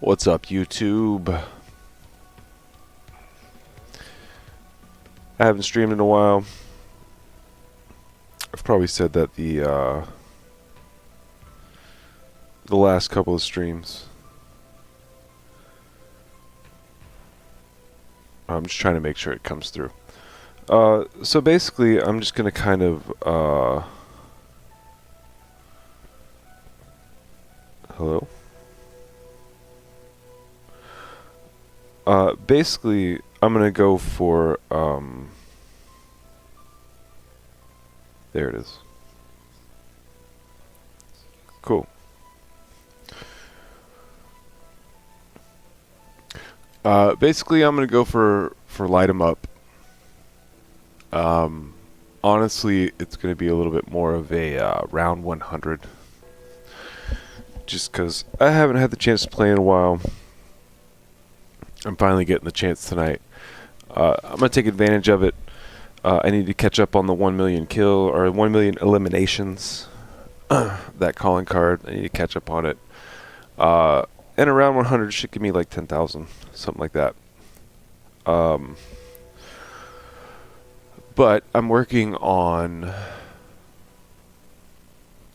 What's up, YouTube? I haven't streamed in a while. I've probably said that the last couple of streams. I'm just trying to make sure it comes through. So basically, I'm just gonna kind of hello. Basically, I'm gonna go for there it is. Cool. Basically, I'm gonna go for light 'em up. Honestly, it's gonna be a little bit more of a round 100, just because I haven't had the chance to play in a while. I'm finally getting the chance tonight. I'm gonna take advantage of it. I need to catch up on the 1 million kill or 1 million eliminations. That calling card, I need to catch up on it. And around 100 should give me like 10,000, something like that. But I'm working on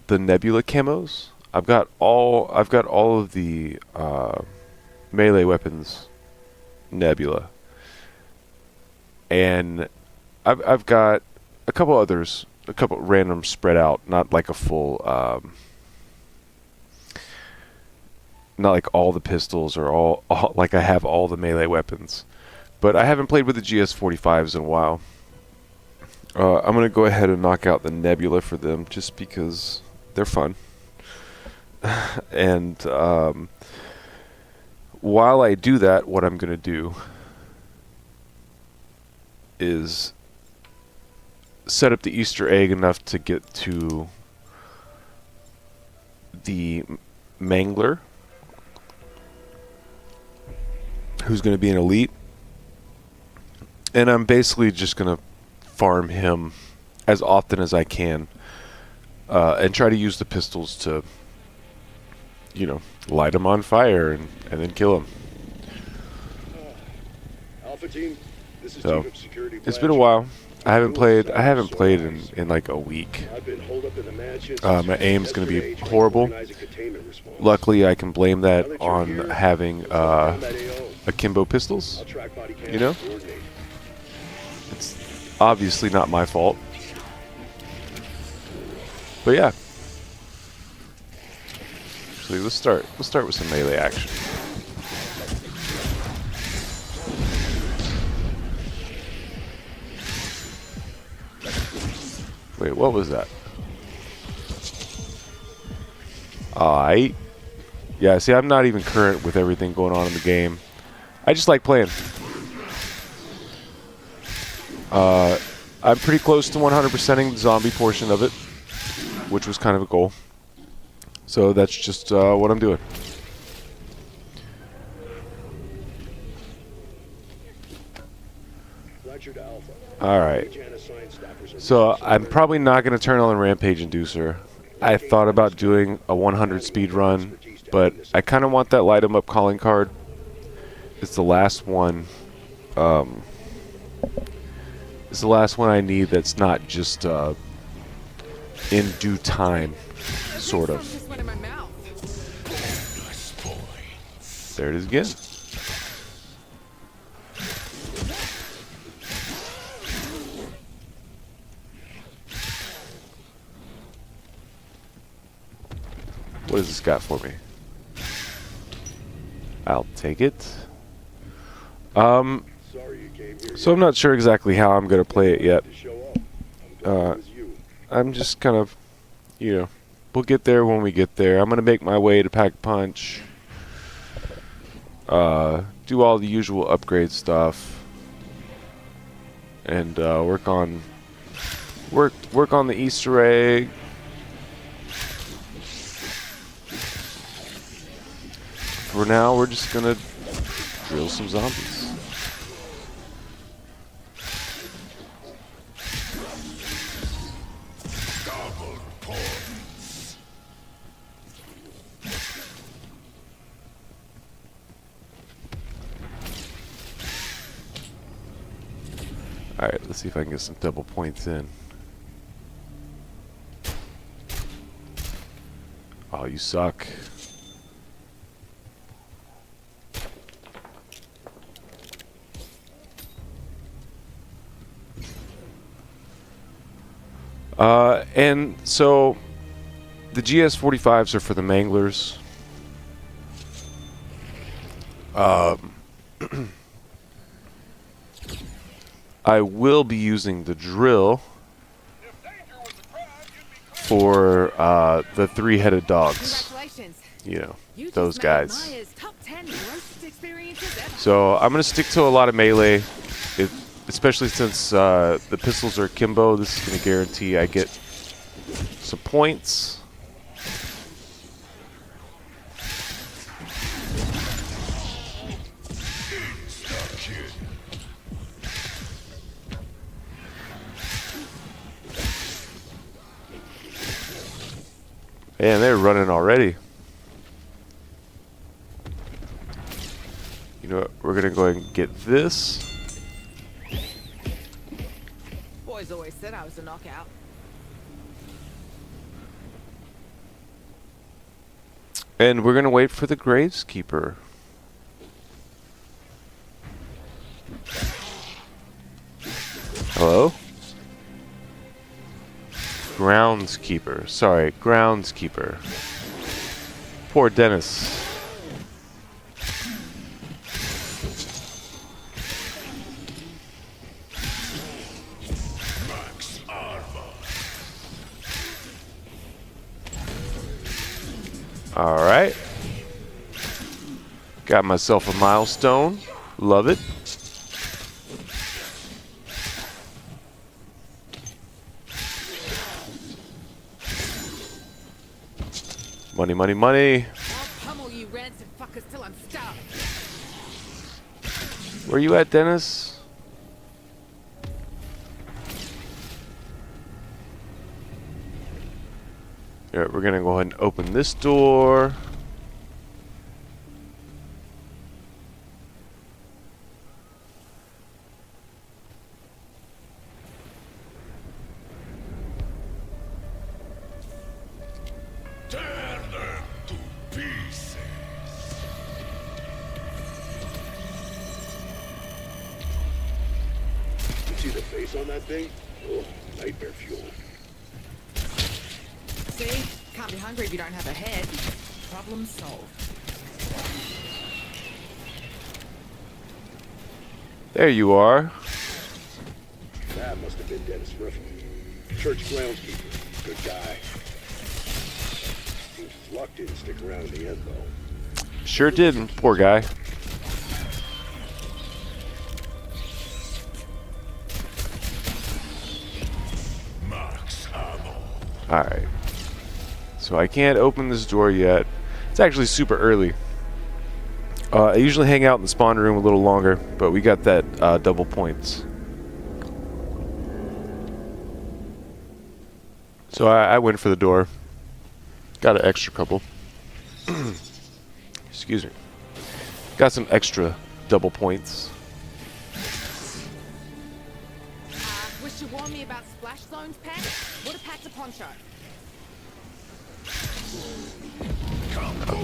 the Nebula camos. I've got all of the melee weapons Nebula, and I've got a couple others, a couple random spread out, not like a full, not like all the pistols or all like I have all the melee weapons, but I haven't played with the GS45s in a while. I'm gonna go ahead and knock out the Nebula for them just because they're fun. And while I do that, what I'm gonna do is set up the Easter egg enough to get to the Mangler, who's going to be an elite, and I'm basically just going to farm him as often as I can, and try to use the pistols to, you know, light him on fire and then kill him. Alpha team, this is So Chief of Security it's been a while. I haven't played in like a week. I've been holed up in the mansion My aim's going to be horrible. Luckily, I can blame that on having akimbo pistols. You know, it's obviously not my fault. But yeah, actually, let's start with some melee action. Wait, what was that? Alright. Yeah, see, I'm not even current with everything going on in the game. I just like playing. I'm pretty close to 100%ing the zombie portion of it, which was kind of a goal. So that's just what I'm doing. Alright. So I'm probably not going to turn on Rampage Inducer. I thought about doing a 100 speed run, but I kind of want that light 'em up calling card. It's the last one. It's the last one I need that's not just in due time, sort of. There it is again. What has this got for me? I'll take it. So I'm not sure exactly how I'm going to play it yet. I'm just kind of, you know, we'll get there when we get there. I'm going to make my way to Pack-a-Punch. Do all the usual upgrade stuff. And work on the Easter egg. For now, we're just gonna drill some zombies. Alright, let's see if I can get some double points in. Oh, you suck. And so the GS-45s are for the manglers. I will be using the drill for the three-headed dogs. Congratulations. You know, You just those made guys. Maya's top 10 grossest experiences ever. So I'm going to stick to a lot of melee, especially since the pistols are akimbo. This is going to guarantee I get some points. Man, they're running already. You know what? We're going to go ahead and get this. Boys always said I was a knockout. And we're going to wait for the Graveskeeper. Hello? Groundskeeper. Sorry, groundskeeper. Poor Dennis. Alright. Got myself a milestone. Love it. Money, money, money. I'll pummel you rancid fuckers till I'm starved. Where you at, Dennis? Alright, we're gonna go ahead and open this door. You see the face on that thing? Oh, nightmare fuel. See? Can't be hungry if you don't have a head. Problem solved. There you are. That must have been Dennis Riffle. Church groundskeeper. Good guy. Seems his luck didn't stick around in the end, though. Sure didn't, poor guy. Alright. So I can't open this door yet. It's actually super early. I usually hang out in the spawn room a little longer, but we got that double points. So I went for the door. Got an extra couple. Excuse me. Got some extra double points. Wish you warned me about splash zones, Pack? Would have packed a poncho.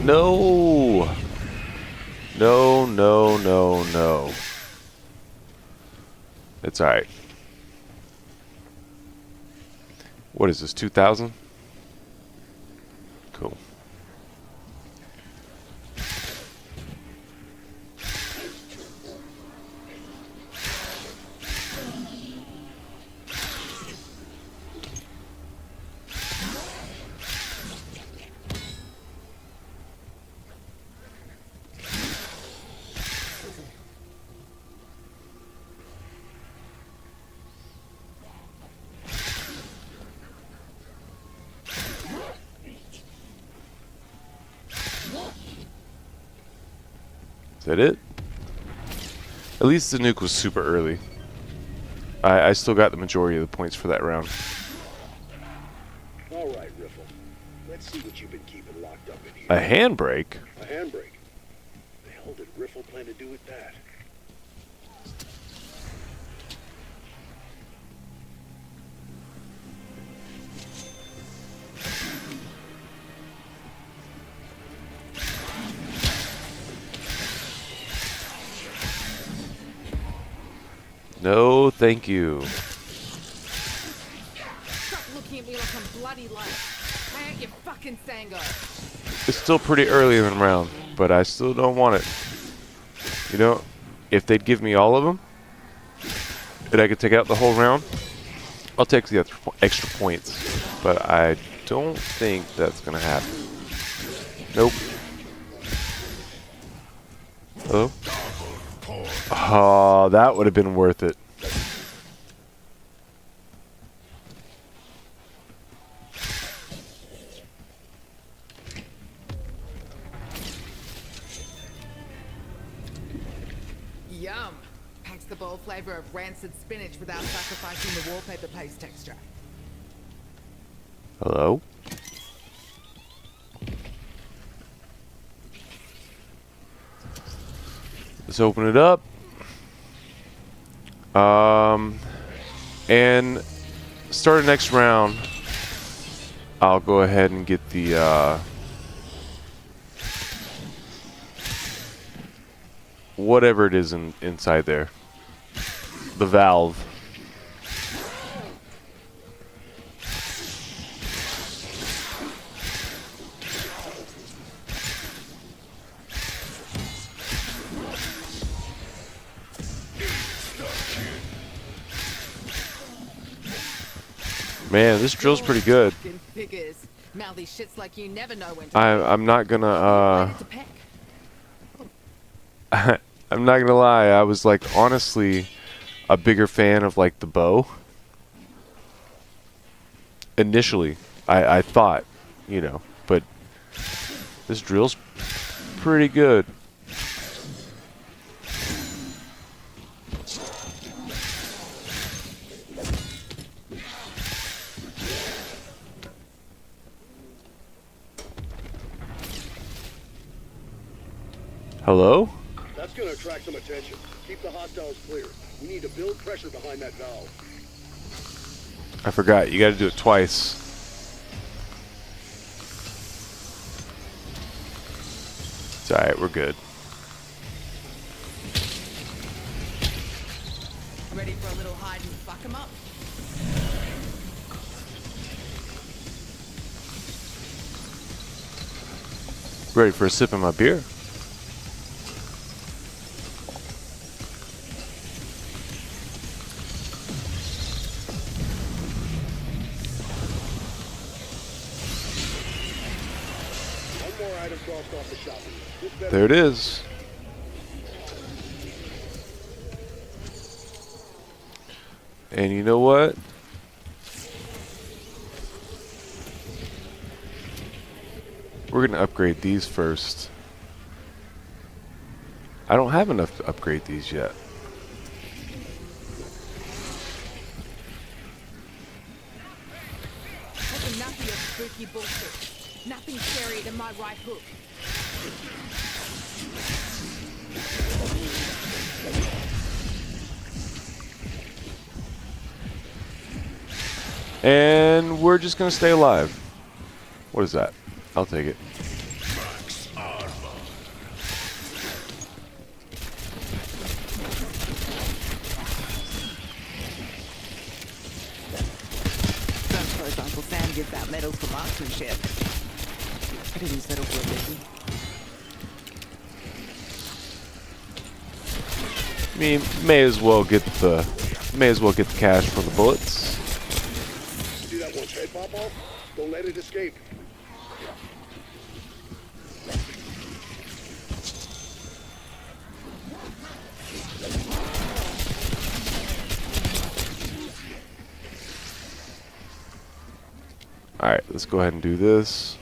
No! No, no, no, no. It's alright. What is this, 2,000? Cool. Is that it? At least the nuke was super early. I still got the majority of the points for that round. All right, Riffle. Let's see what you've been keeping locked up in here. A handbrake? A handbrake. The hell did Riffle plan to do with that? No, thank you. Stop looking at me like I'm bloody late. Pay out your fucking Sango. It's still pretty early in the round, but I still don't want it. You know, if they'd give me all of them, and I could take out the whole round, I'll take the extra points. But I don't think that's gonna happen. Nope. Hello? Oh, that would have been worth it. Yum. Packs the bold flavor of rancid spinach without sacrificing the wallpaper paste texture. Hello? Let's open it up. And start the next round. I'll go ahead and get the whatever it is inside there. The valve. Man, this drill's pretty good. Fucking figures. Mouthy shits like you never know when to I'm not gonna Ready to peck. I'm not gonna lie, I was like honestly a bigger fan of like the bow. Initially, I thought, you know, but this drill's pretty good. Hello? That's gonna attract some attention. Keep the hostiles clear. We need to build pressure behind that valve. I forgot, you gotta do it twice. It's alright, we're good. Ready for a little hide and fuck 'em up? Ready for a sip of my beer? One more item crossed off the shopping list. This better There it is. And you know what? We're gonna upgrade these first. I don't have enough to upgrade these yet. That's enough of your spooky bullshit. Nothing scarier than my right hook. And we're just gonna stay alive. What is that? I'll take it. Don't suppose Uncle Sam gives out medals for marksmanship. I didn't settle for a busy. May as well get the cash for the bullets. See that one head pop off? Don't let it escape. Alright, let's go ahead and do this.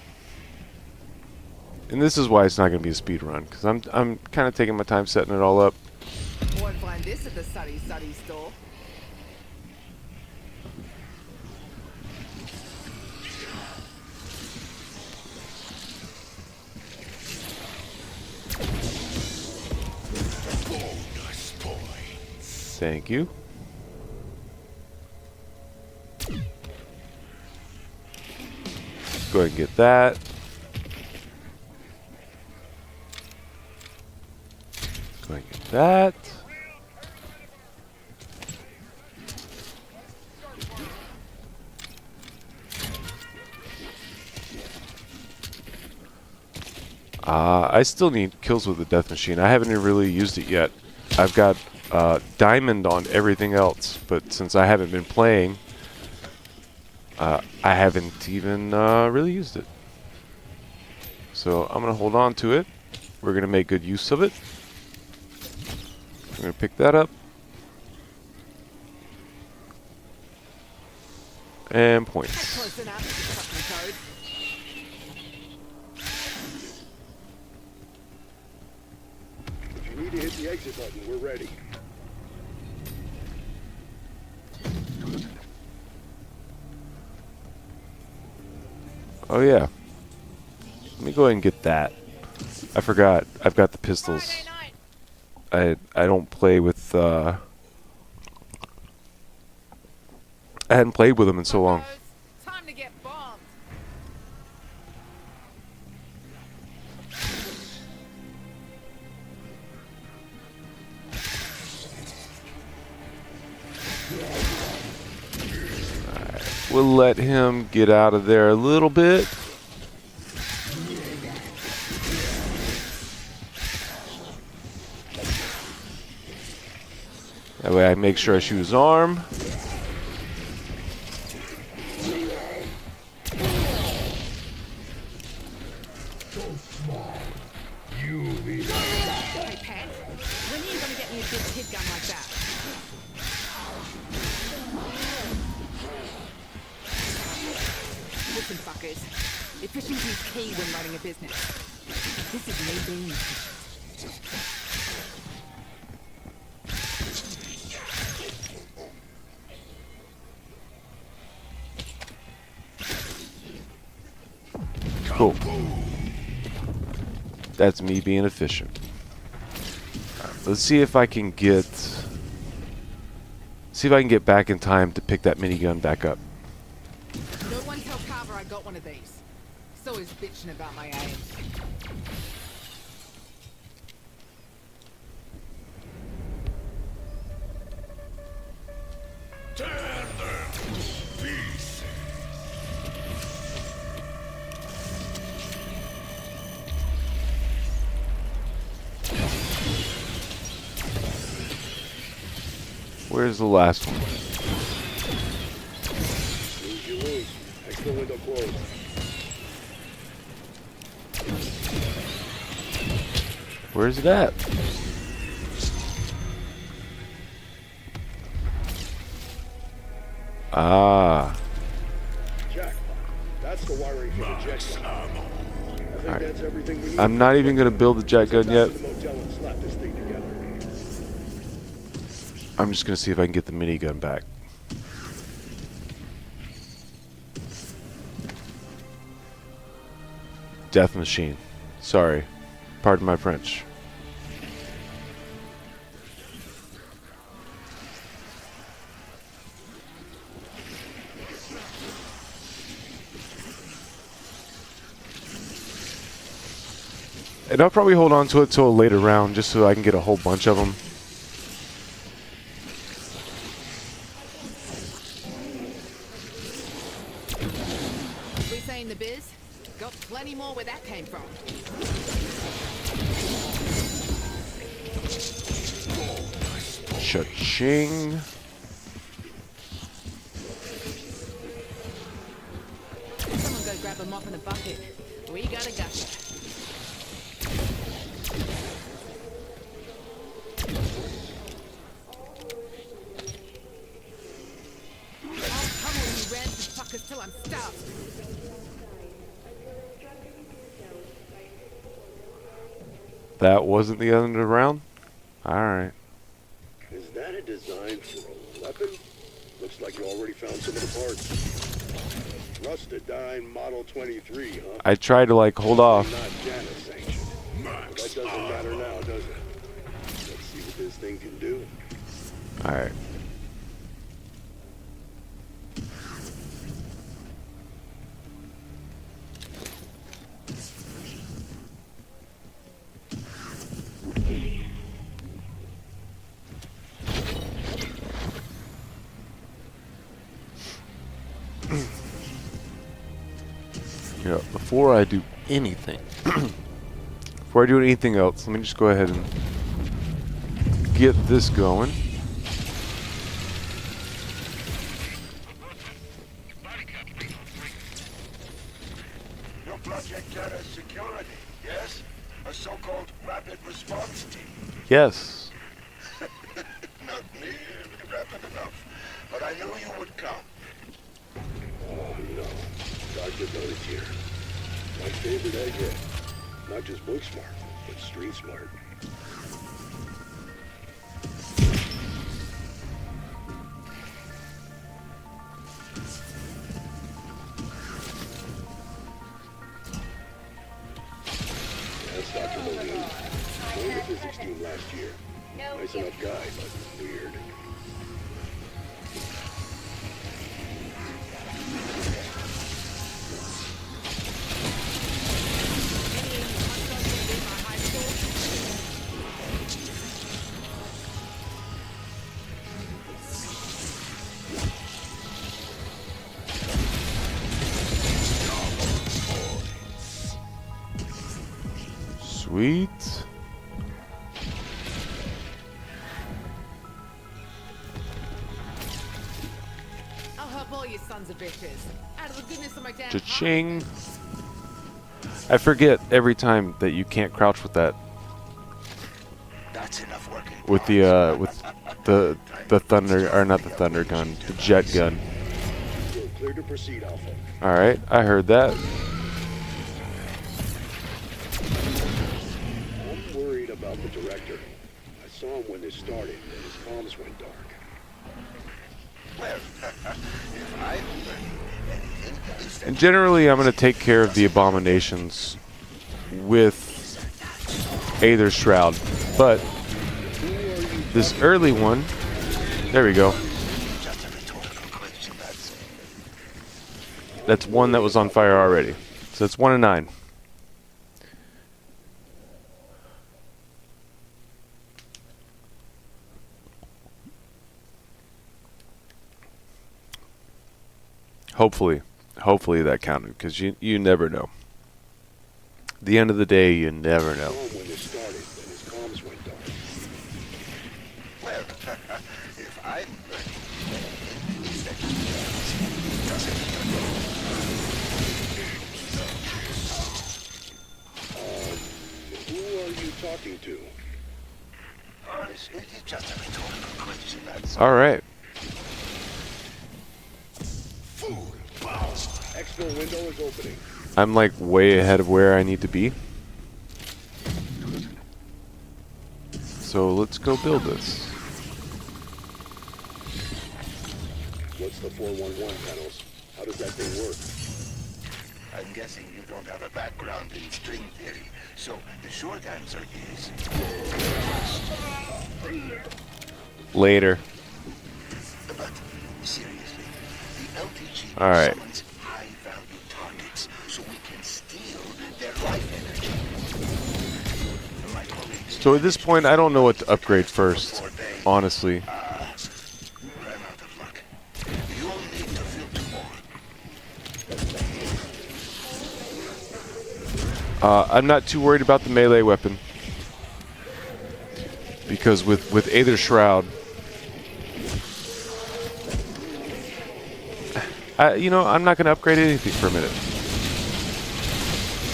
And this is why it's not going to be a speed run, because I'm kind of taking my time setting it all up. Won't find this at the Suddy store. Thank you. Go ahead and get that. Go ahead and get that. I still need kills with the death machine. I haven't really used it yet. I've got diamond on everything else, but since I haven't been playing, I haven't even really used it. So I'm going to hold on to it. We're going to make good use of it. I'm going to pick that up. And points. Close enough, fucking code. If you need to hit the exit button, we're ready. Oh yeah. Let me go ahead and get that. I forgot. I've got the pistols. Friday night. I don't play with I hadn't played with them in so long. Time to get bombed. We'll let him get out of there a little bit. That way I make sure I shoot his arm. Hey, Pat, when are you gonna get me a big kid gun like that? Listen, fuckers. Efficiency is key when running a business. This is me being efficient. Cool. That's me being efficient. Let's see if I can get back in time to pick that minigun back up. No one tell Carver I got one of these. So he's bitching about my aim. Where's the last one? Lose, you lose. Extra window closed. Where's it at? Ah. Jack, that's the wiring for the jet gun. I think Alright. that's everything we need. I'm not even going to build the jet gun yet. Back to the motel and slap this thing together. I'm just going to see if I can get the minigun back. Death machine. Sorry. Pardon my French. And I'll probably hold on to it till a later round just so I can get a whole bunch of them. We say in the biz, got plenty more where that came from. Cha-ching. Someone go grab a mop and a bucket. We got a gusher. I'll pummel you rancid fuckers till I'm stuffed. That wasn't the end of the round? Alright. Is that a design for a weapon? Looks like you already found some of the parts. Rust-A-Dime Model 23, huh? I tried to like hold off. Not Janus sanctioned. But that doesn't matter now, does it? Let's see what this thing can do. Alright. You know, before I do anything, before I do anything else, let me just go ahead and get this going. Your project data security, yes? A so-called rapid response team. Yes. Not nearly rapid enough, but I knew you would come. Oh no, Dr. Bone's here. My favorite egghead. Not just book smart, but street smart. That's Dr. Moline. Joined the physics team last year. Nice enough guy, but weird. Sweet. I'll help all you sons of bitches. Out of the goodness of my damn Cha-ching. I forget every time that you can't crouch with that. That's enough working. With the thunder, or not the thunder gun, the jet gun. You're clear to proceed, Alpha. All right, I heard that. I'm worried about the director. I saw him when this started, and his comms went dark. Well, if I anything, And generally, I'm going to take care of the abominations with Aether Shroud. But this early one, there we go. just a rhetorical question, That's one that was on fire already. So it's 1 and 9. Hopefully that counted, because you never know. At the end of the day, you never know. when this started, and his comms went dark. Well, if I'm who are you talking to? It's just a rhetorical question, that's All right. fool. Wow. Exfil window is opening. I'm like way ahead of where I need to be. So let's go build this. What's the 411 panels? How does that thing work? I'm guessing you don't have a background in string theory, so the short answer is... Later. But seriously, the LTG All right. summons high-value targets so we can steal their life energy. My colleagues So at this point, I don't know what to upgrade first, honestly. ran out of luck. You'll need to filter more. I'm not too worried about the melee weapon. Because with Aether Shroud, I'm not going to upgrade anything for a minute.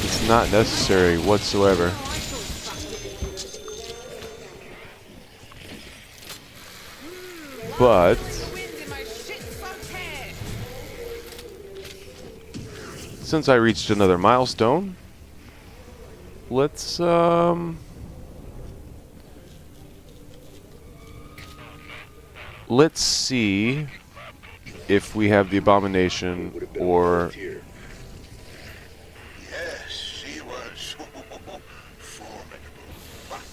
It's not necessary whatsoever. But since I reached another milestone, let's see if we have the abomination Would have been or volunteer. Yes, she was formidable. But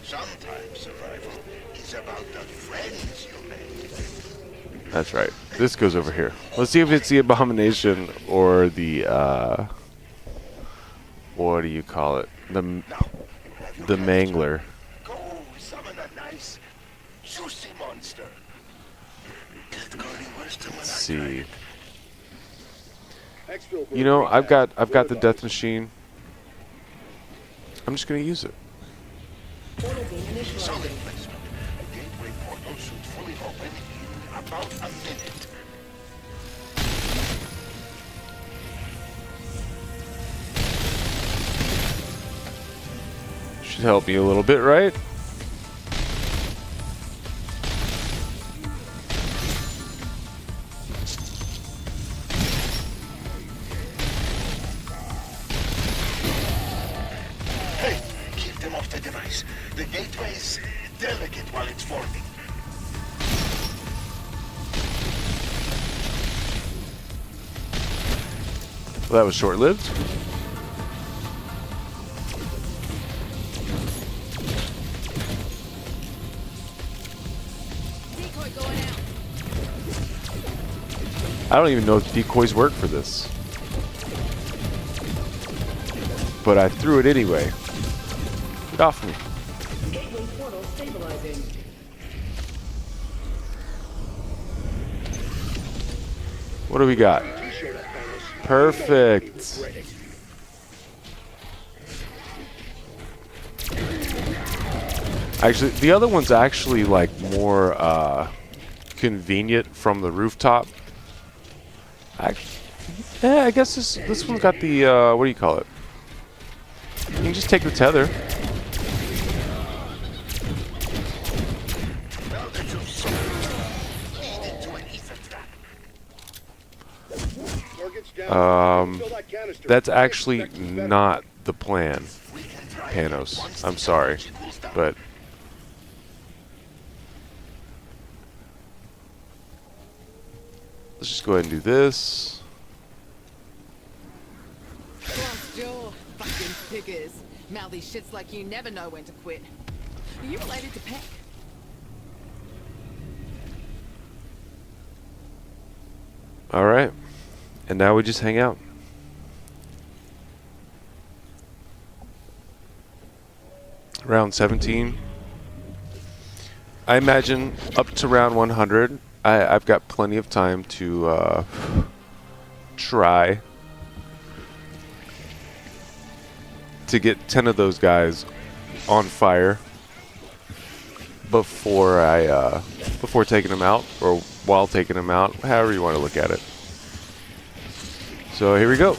sometimes survival is about the friends you make. that's right. This goes over here. Let's see if it's the abomination or the what do you call it? The Now, have you the cast mangler. Go summon a nice, juicy monster. Can't go any worse than when Let's I see. tried. You know, I've got the death machine. I'm just gonna use it. Solid placement. A gateway portal should fully open in about a minute. Should help me a little bit, right? Hey, keep them off the device. The gateway is delicate while it's forming. Well, that was short-lived. Decoy going out. I don't even know if decoys work for this. But I threw it anyway. Get off me. Gateway portal stabilizing. What do we got? Perfect. Actually, the other one's actually like more convenient from the rooftop. Yeah, I guess this one's got the what do you call it? You can just take the tether. Now that you've solved it, lead into an ether trap. That's actually not the plan, Panos. I'm sorry, but let's just go ahead and do this. Glass jaw. Fucking figures. Mouthy shits like you never know when to quit. Are you related to Peck? All right, and now we just hang out. Round 17. I imagine up to round 100, I've got plenty of time to try to get 10 of those guys on fire before before taking them out, or while taking them out, however you want to look at it. So here we go.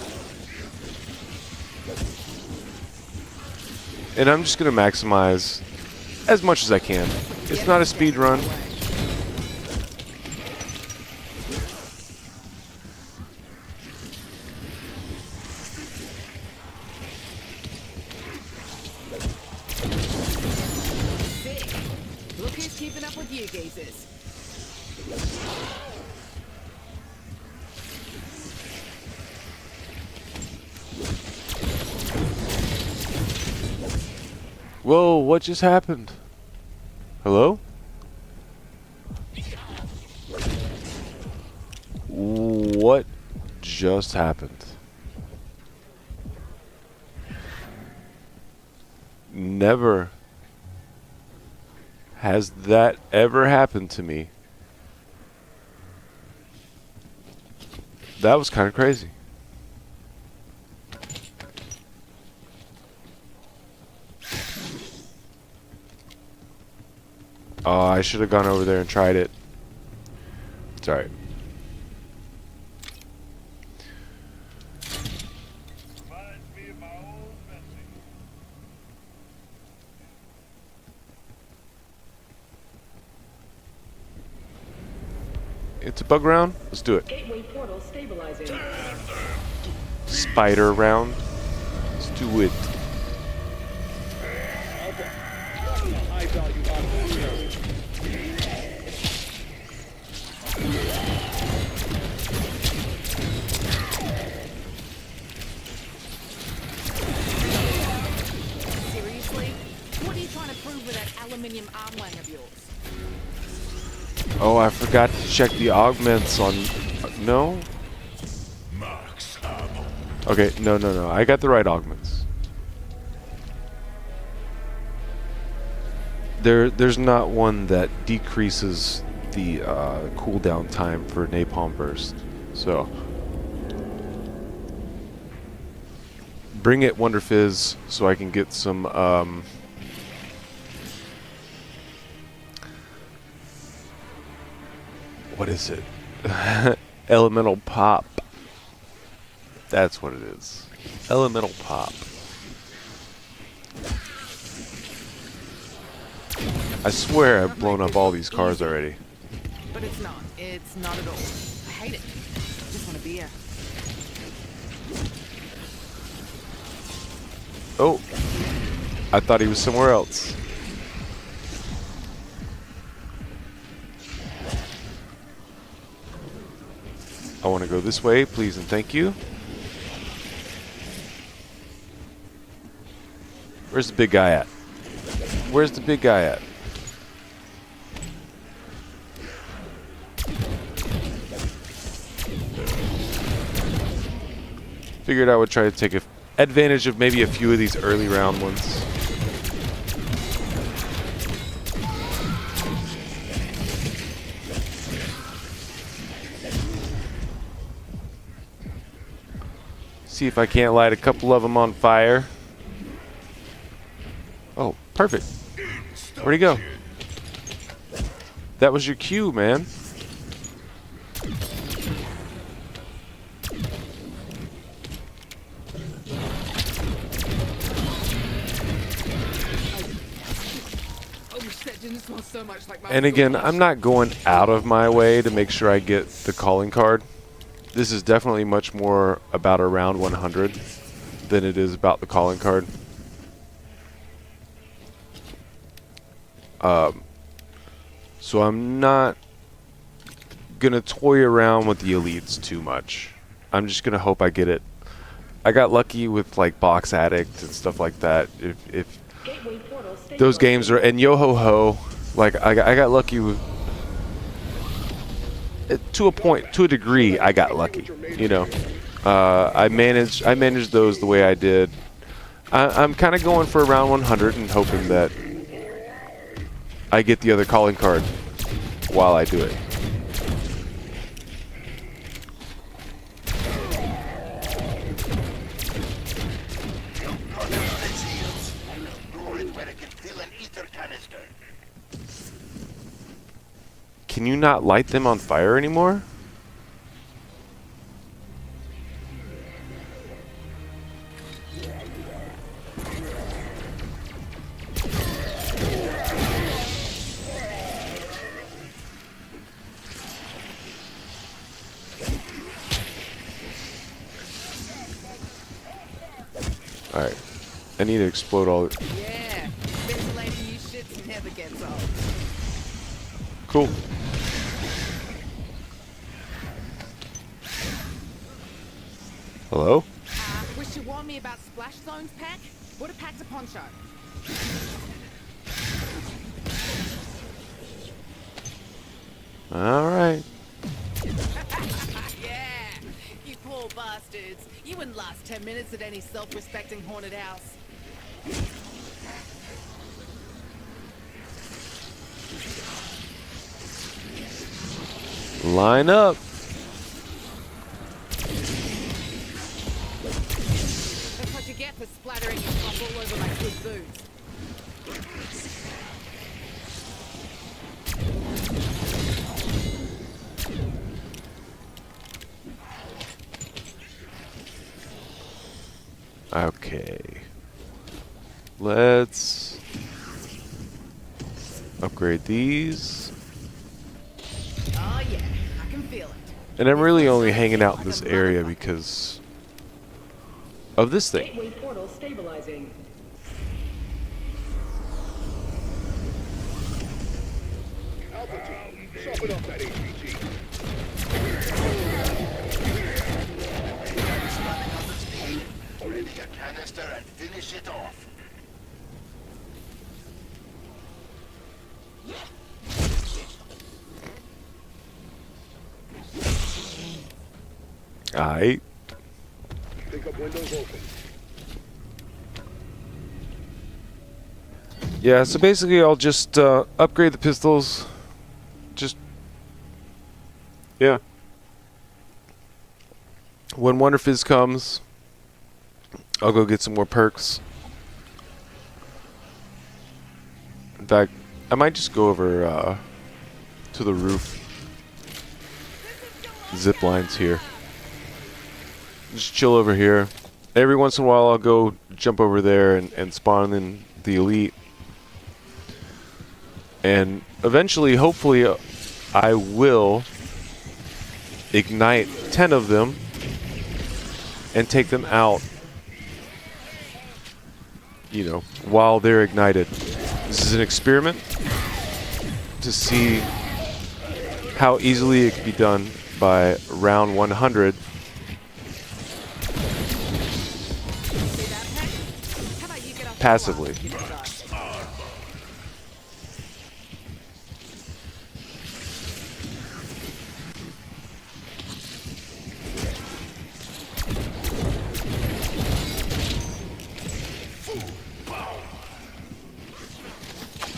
And I'm just going to maximize as much as I can. It's not a speed run. Sick. Look who's keeping up with you geezers. Whoa, what just happened? Hello? What just happened? Never has that ever happened to me. That was kind of crazy. Oh, I should have gone over there and tried it. It's alright. It's a bug round. Let's do it. Gateway portal stabilizing. Spider round. Let's do it. Seriously? What are you trying to prove with that aluminium armwang of yours? Oh, I forgot to check the augments on... No? Okay, no. I got the right augments. There's not one that decreases the cooldown time for Napalm Burst. So... bring it Wonder Fizz so I can get some what is it? Elemental Pop. That's what it is. Elemental Pop. I swear I've blown up all these cars already. But it's not. It's not at all. I hate it. I just want a beer. Oh, I thought he was somewhere else. I want to go this way, please and thank you. Where's the big guy at? Where's the big guy at? Figured I would try to take advantage of maybe a few of these early round ones. See if I can't light a couple of them on fire. Oh, perfect. Where'd he go? That was your cue, man. So much like my And again, I'm not going out of my way to make sure I get the calling card. This is definitely much more about around 100 than it is about the calling card. So I'm not gonna toy around with the elites too much. I'm just gonna hope I get it. I got lucky with like Box Addict and stuff like that. If Gateway portal those stabilizing. games are, and Yo-Ho-Ho, like I got lucky with, to a point, to a degree, I got lucky. You know, I managed those the way I did. I'm kind of going for around 100 and hoping that I get the other calling card while I do it. Can you not light them on fire anymore? Alright. I need to explode all. Yeah. Ventilating you shits never gets old. Cool. Hello? Wish you warned me about splash zones, Pack? Would have packed a poncho. Alright. Yeah. You poor bastards. You wouldn't last 10 minutes at any self-respecting haunted house. Line up. That's what you get for splattering your pop all over my good boots. Okay. Let's upgrade these. Oh yeah, I can feel it. And I'm really only hanging out in this area because of this thing. Gateway portal stabilizing. Altitude, soften up that APG. Ready a canister and finish it off. Aight. Pick up windows open. Yeah, so basically I'll just upgrade the pistols. Just, yeah. When Wonder Fizz comes, I'll go get some more perks. In fact, I might just go over to the roof. Zip lines here. Just chill over here. Every once in a while I'll go jump over there and spawn in the elite. And eventually, hopefully, I will ignite 10 of them and take them out, you know, while they're ignited. This is an experiment to see how easily it can be done by round 100. Passively.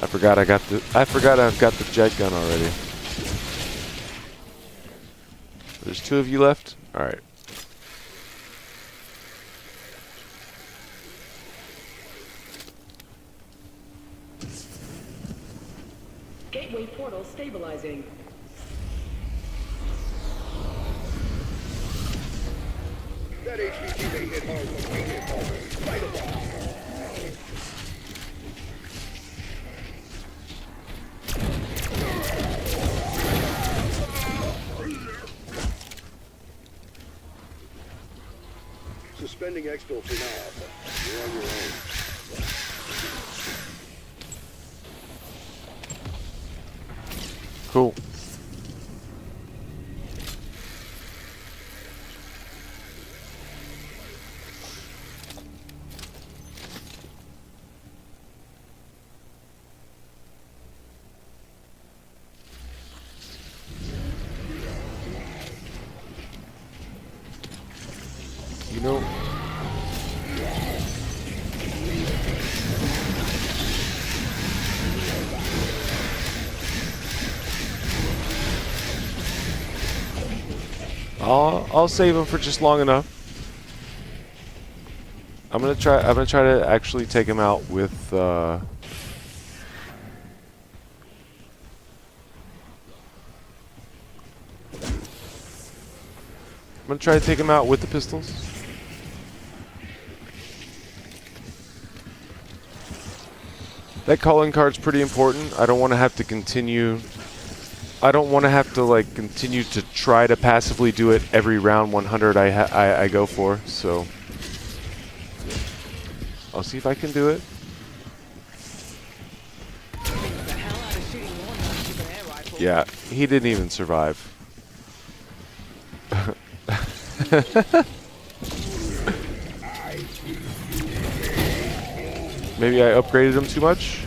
I forgot I've got the jet gun already. There's 2 of you left? Alright. Gateway portal stabilizing. That HVT may hit hard when we hit hard. Fight 'em off. Suspending exfil for now, Alpha. You're on your own. Cool. You know, I'll save him for just long enough. I'm gonna try to actually take him out with I'm gonna try to take him out with the pistols. That calling card's pretty important. I don't want to have to continue. I don't want to have to like continue to try to passively do it every round 100 I go for. So I'll see if I can do it. Yeah, he didn't even survive. Maybe I upgraded him too much?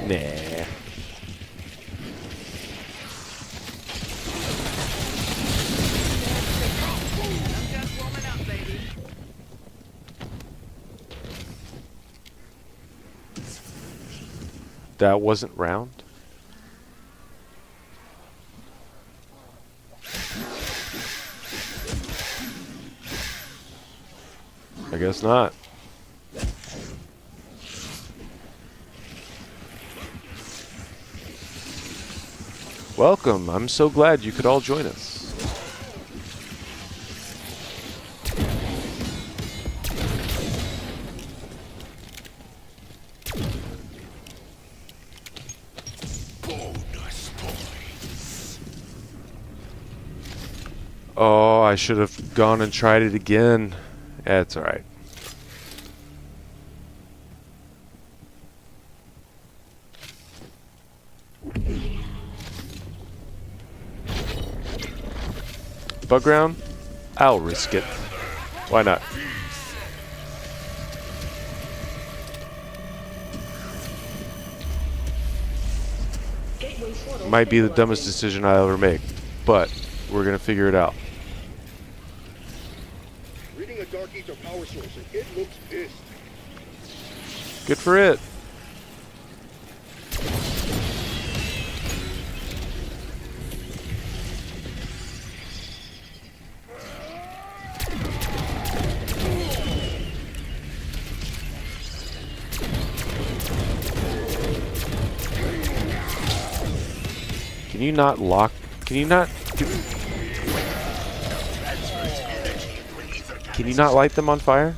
Nah. That wasn't round? I guess not. Welcome. I'm so glad you could all join us. Oh, I should have gone and tried it again. That's all right. Bug round? I'll risk it. Why not? Gateway portal Might be the stabilizing. dumbest decision I'll ever make, but we're gonna figure it out. Reading a Dark Ether power source and it looks pissed. Good for it. Can you not lock? Can you not? Can you not light them on fire?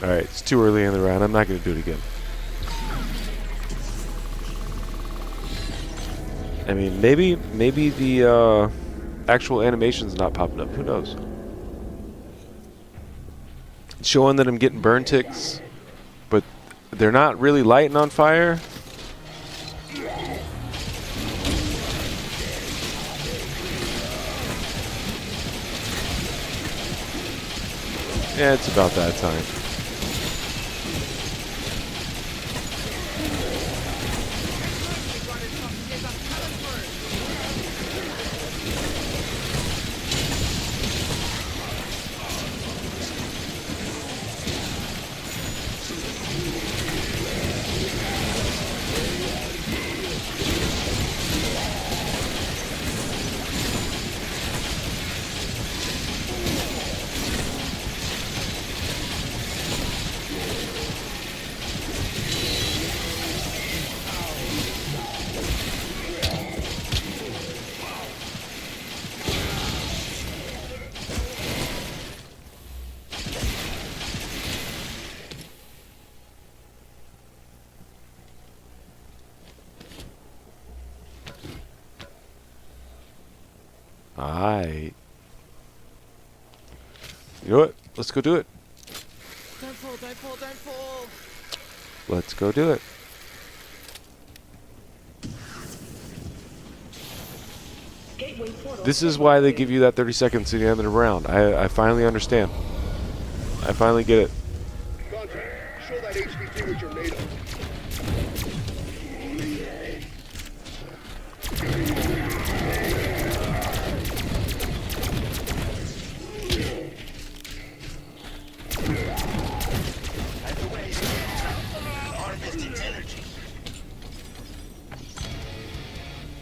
Alright, it's too early in the round. I'm not going to do it again. I mean, maybe the actual animation's not popping up. Who knows? It's showing that I'm getting burn ticks, but they're not really lighting on fire. Yeah, it's about that time. Alright. You know what? Let's go do it. Don't fall, don't fall, don't fall. Let's go do it. Gateway portal. This is why they give you that 30 seconds at the end of the round. I finally understand. I finally get it. Contact. Show that HVT what you're made of.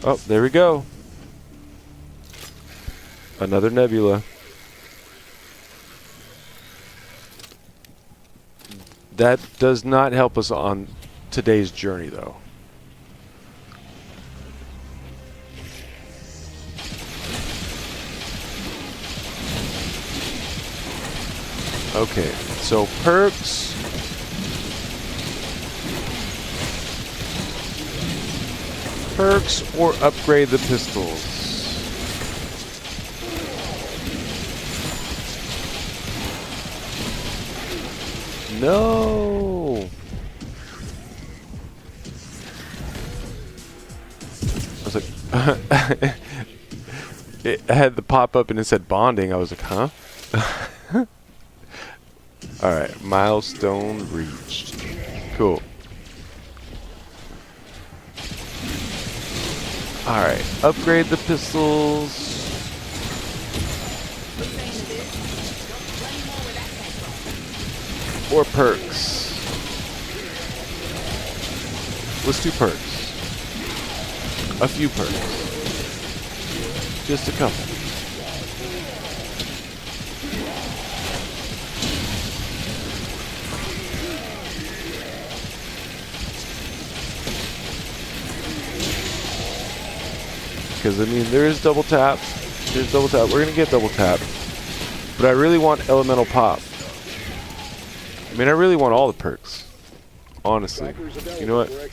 Oh, there we go. Another nebula. That does not help us on today's journey, though. Okay, so perks. Perks or upgrade the pistols. No. I was like, it had the pop up and it said bonding. I was like, huh? All right, milestone reached. Cool. All right, upgrade the pistols. Or perks. Let's do perks. A few perks. Just a couple. Because, I mean, there is double tap. There's double tap. We're going to get double tap. But I really want elemental pop. I mean, I really want all the perks. Honestly. You know what?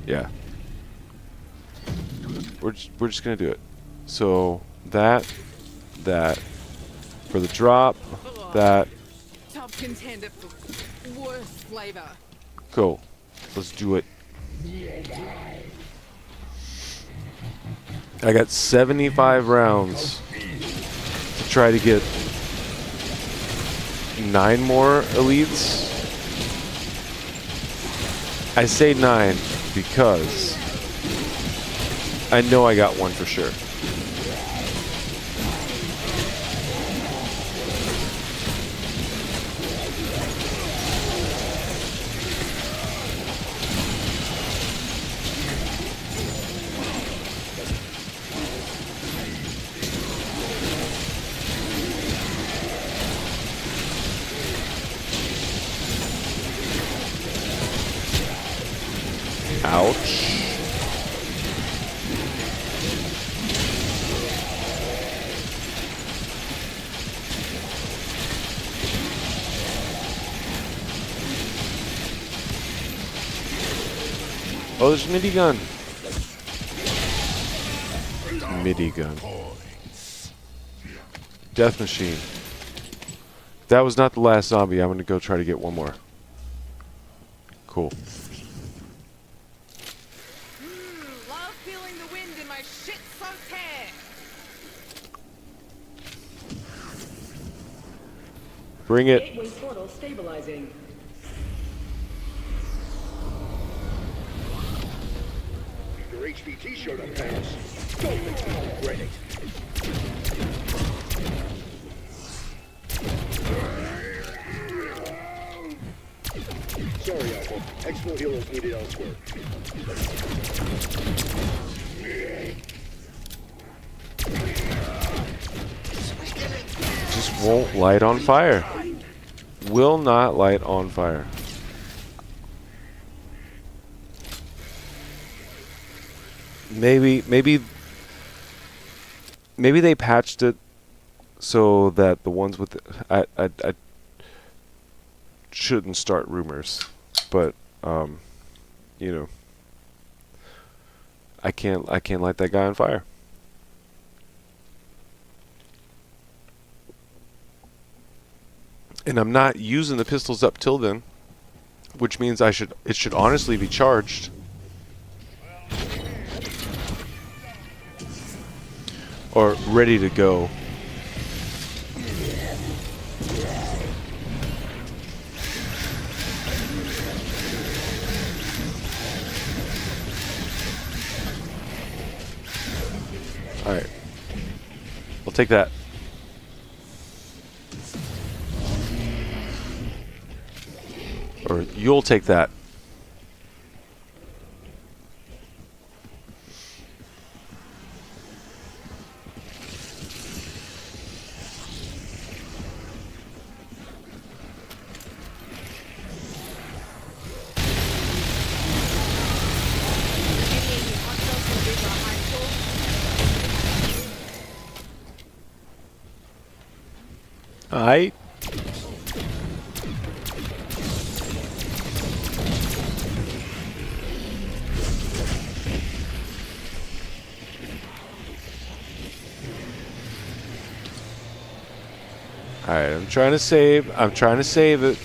Yeah. We're just going to do it. So, that. For the drop. That. Top contender for worst flavor. Go. Let's do it. I got 75 rounds to try to get 9 more elites. I say 9 because I know I got one for sure. Oh, there's a midi gun. Midi gun. Death machine. If that was not the last zombie, I'm gonna go try to get one more. Cool. Love feeling the wind in my shit-soaked hair. Bring it. Gateway portal stabilizing. Your HVT showed up, Thanos. Don't make me regret it. Sorry, Alpha. Expo heroes needed elsewhere. Just won't light on fire. Will not light on fire. Maybe they patched it so that the ones with I shouldn't start rumors, but you know, I can't light that guy on fire. And I'm not using the pistols up till then, which means it should honestly be charged. Or ready to go. Alright. I'll take that. Or you'll take that. Alright. Alright, I'm trying to save it. I'm trying to save it.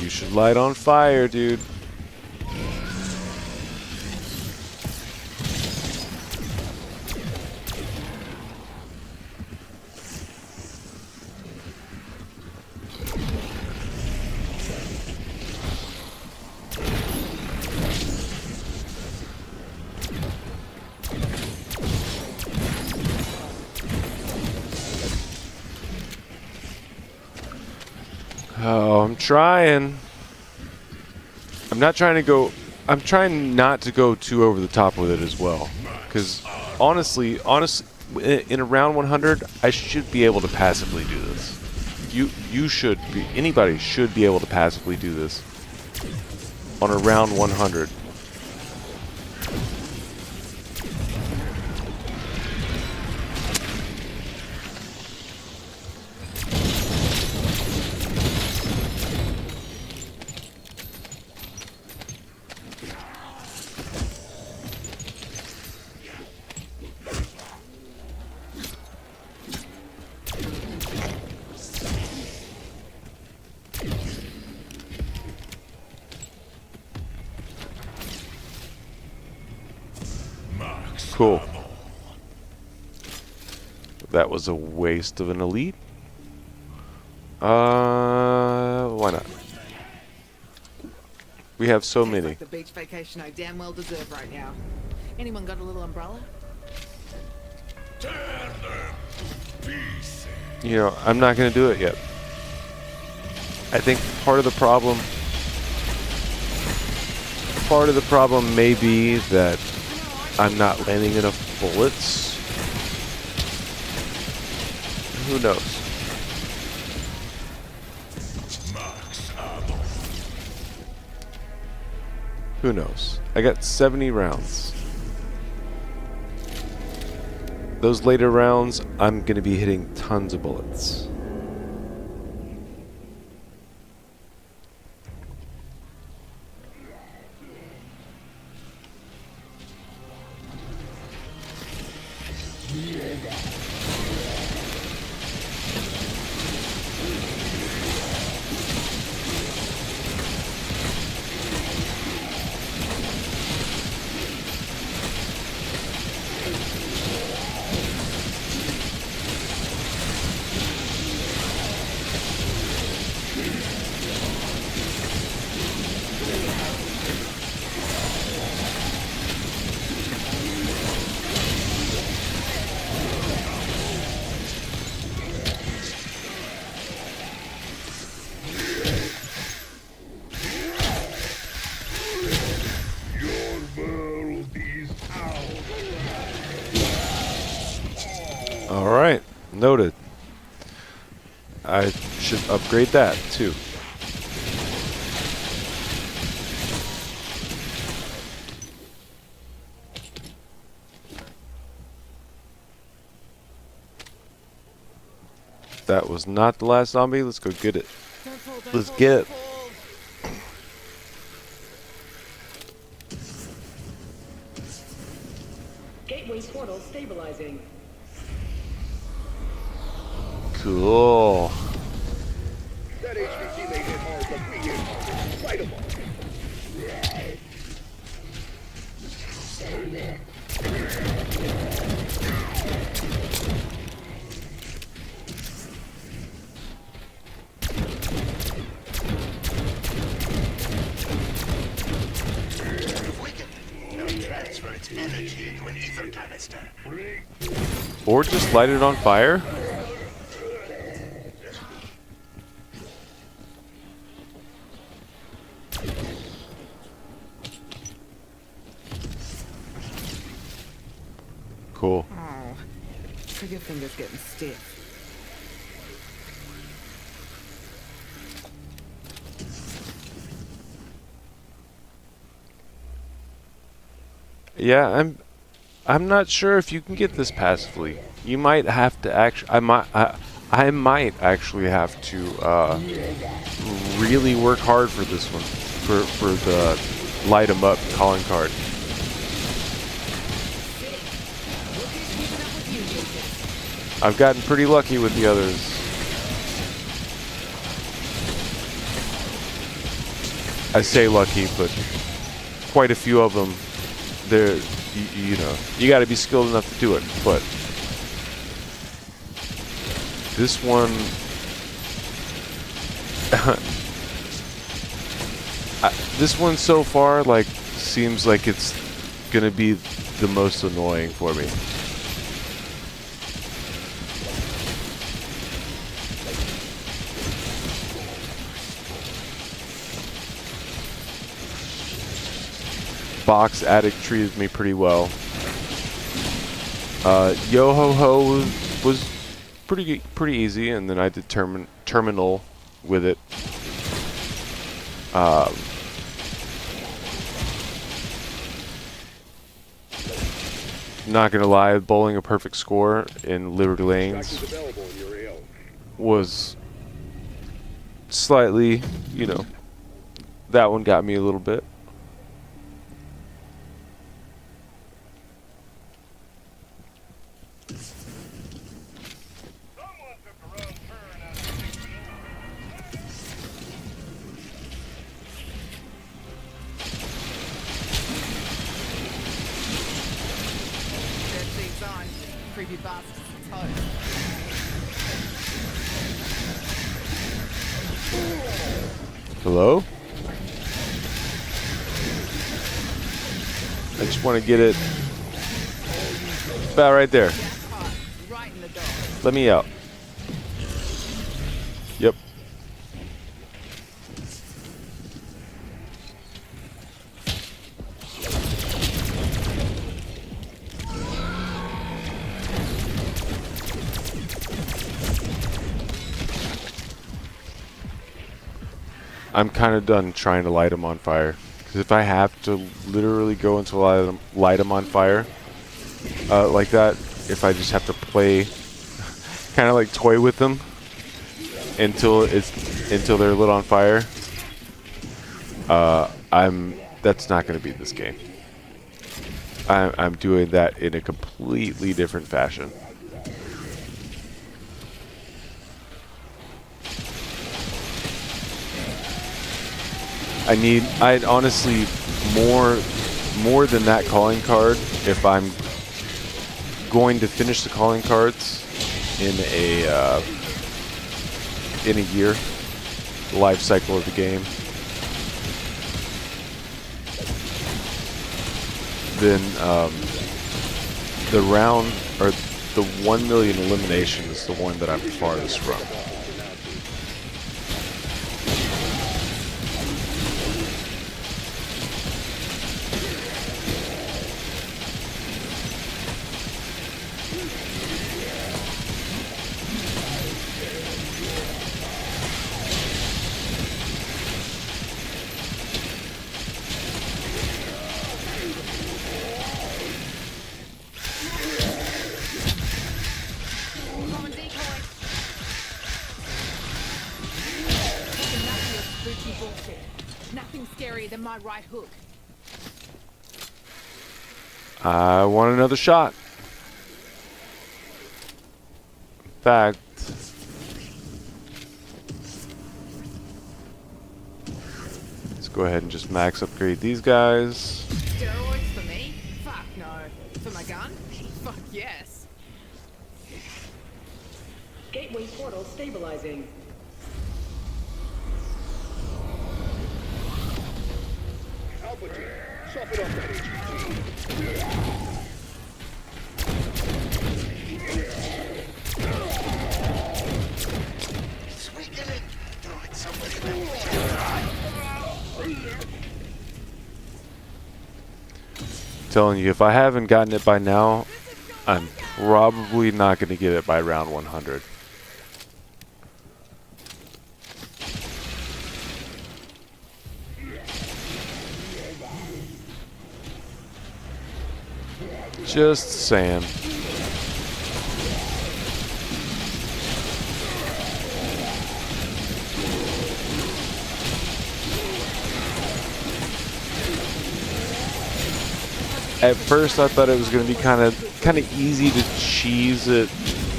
You should light on fire, dude. Oh, I'm trying. I'm not trying to go. I'm trying not to go too over the top with it as well. Because honestly, in around 100, I should be able to passively do this. You should be. Anybody should be able to passively do this on around 100. Cool. That was a waste of an elite. Why not? We have so Tastes many. like the beach vacation I damn well deserve right now. Anyone got a little umbrella? You know, I'm not going to do it yet. I think part of the problem may be that I'm not landing enough bullets. Who knows? Who knows? I got 70 rounds. Those later rounds, I'm going to be hitting tons of bullets. All right, noted. I should upgrade that too. That was not the last zombie. Let's go get it. Let's get it. Gateway portal stabilizing. Cool. That HVT may hit hard, but we hit hard. Fight 'em all. Now transfer its energy to an ether canister. Or just light it on fire. Cool. Oh, trigger finger's getting stiff. Yeah, I'm not sure if you can get this passively. You might have to actually. I might actually have to really work hard for this one, for the light 'em up calling card. I've gotten pretty lucky with the others. I say lucky, but quite a few of them, they're, you know, you got to be skilled enough to do it. But this one, this one so far, like, seems like it's gonna be the most annoying for me. Box Addict treated me pretty well. Yo Ho Ho was pretty easy, and then I did Terminal with it. Not gonna lie, bowling a perfect score in Liberty Lanes Doctor's available in your AO. was slightly, you know, that one got me a little bit. Dead seat's on. Creepy bastards toast. Hello? I just want to get it about right there. Jackpot. Right in the door. Let me out. Yep. I'm kind of done trying to light them on fire. Because if I have to literally go into light them on fire, like that, if I just have to play, kind of like toy with them until they're lit on fire, that's not going to be this game. I'm doing that in a completely different fashion. I'd honestly more than that calling card, if I'm going to finish the calling cards in a year, the life cycle of the game, then the round, or the 1 million elimination is the one that I'm farthest from. my right hook. I want another shot. In fact, let's go ahead and just max upgrade these guys. Steroids for me? Fuck no. For my gun? Fuck yes. Gateway portal stabilizing. Alpha team, soften up that HET. It's weakening. Do it, somebody. Telling you, if I haven't gotten it by now, I'm probably not going to get it by round 100. Just saying. At first, I thought it was going to be kind of easy to cheese it.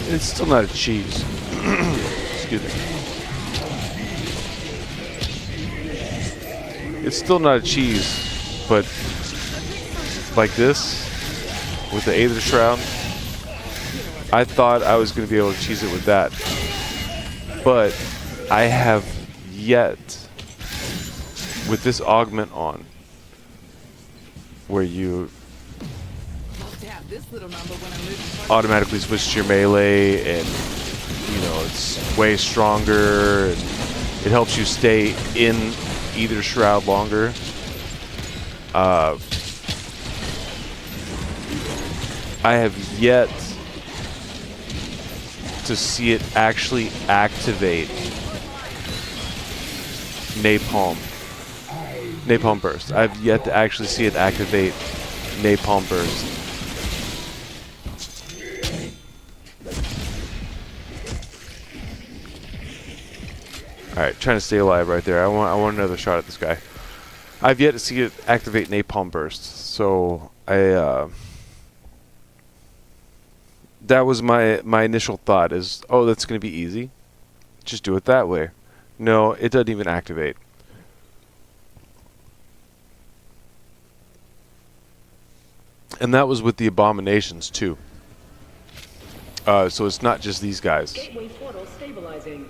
It's still not a cheese. Excuse me. It's still not a cheese, but like this with the Aether Shroud, I thought I was going to be able to cheese it with that. But I have yet, with this augment on, where you Love to have this little number when I'm moving. automatically switch to your melee, and you know it's way stronger, and it helps you stay in either shroud longer. I have yet to see it actually activate Napalm Burst. I've yet to actually see it activate Napalm Burst. Alright, trying to stay alive right there. I want another shot at this guy. I've yet to see it activate Napalm Burst. So that was my initial thought is, oh, that's going to be easy. Just do it that way. No, it doesn't even activate. And that was with the abominations too. So it's not just these guys. Gateway portal stabilizing.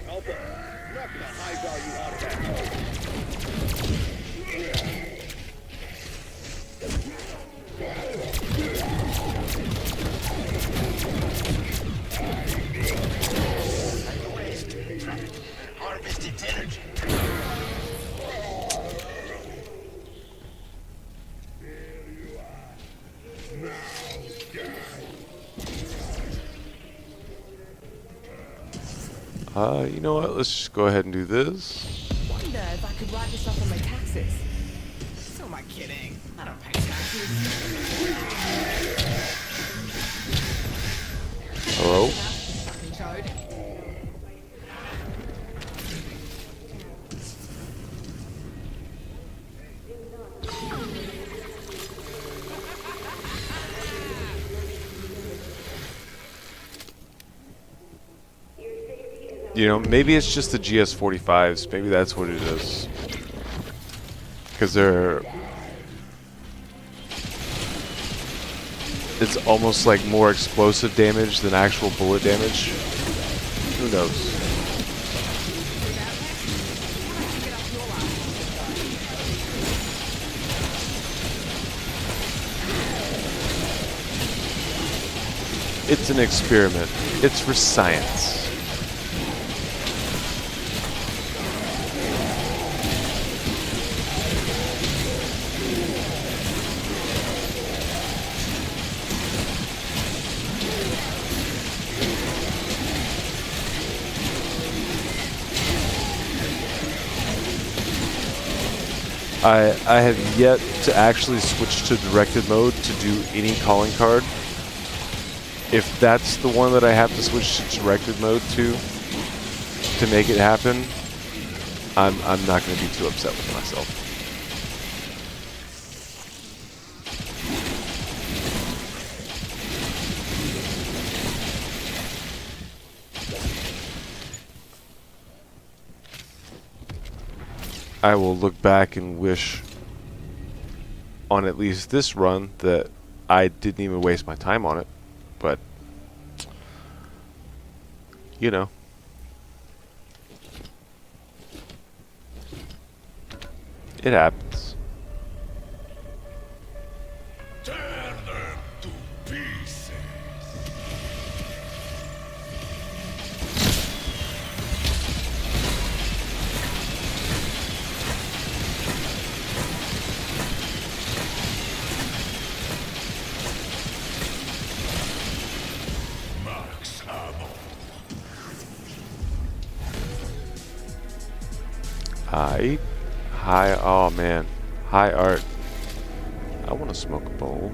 Alpha, knock the high value artifact. Harvest its energy. You know what? Let's just go ahead and do this. Wonder if I could write this off on my taxes. So am I kidding? I don't pay taxes. Hello? Fucking chode. You know, maybe it's just the GS45s. Maybe that's what it is. Because it's almost like more explosive damage than actual bullet damage. Who knows? It's an experiment. It's for science. I have yet to actually switch to directed mode to do any calling card. If that's the one that I have to switch to directed mode to, to make it happen, I'm not going to be too upset with myself. I will look back and wish on at least this run that I didn't even waste my time on it, but you know, it happens. Tear them to pieces. Max ammo. Hi, oh man, hi art. I want to smoke a bowl.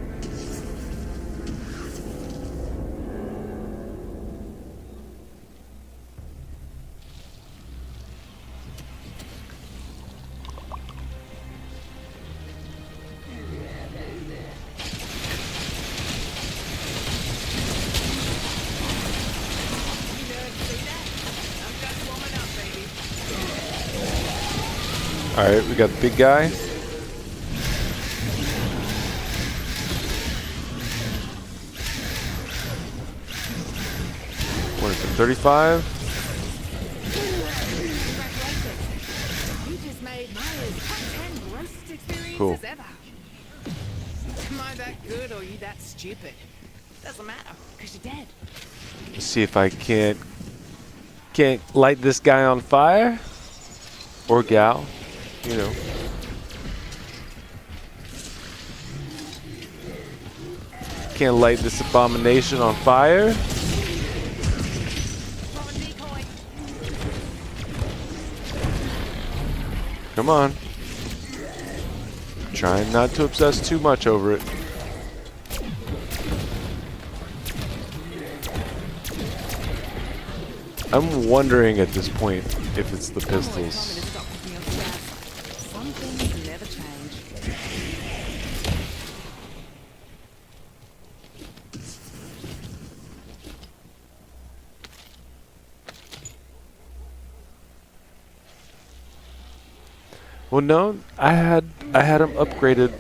Alright, we got the big guy. What is it, 35? You just made Maya's top 10 grossest experiences Cool. ever. Am I that good or are you that stupid? Doesn't matter, because you're dead. Let's see if I can't light this guy on fire. Or gal, you know. Can't light this abomination on fire. Throw a decoy. Come on. Trying not to obsess too much over it. I'm wondering at this point if it's the pistols. Stop picking up scraps. Some things never change. Well, no, I had him upgraded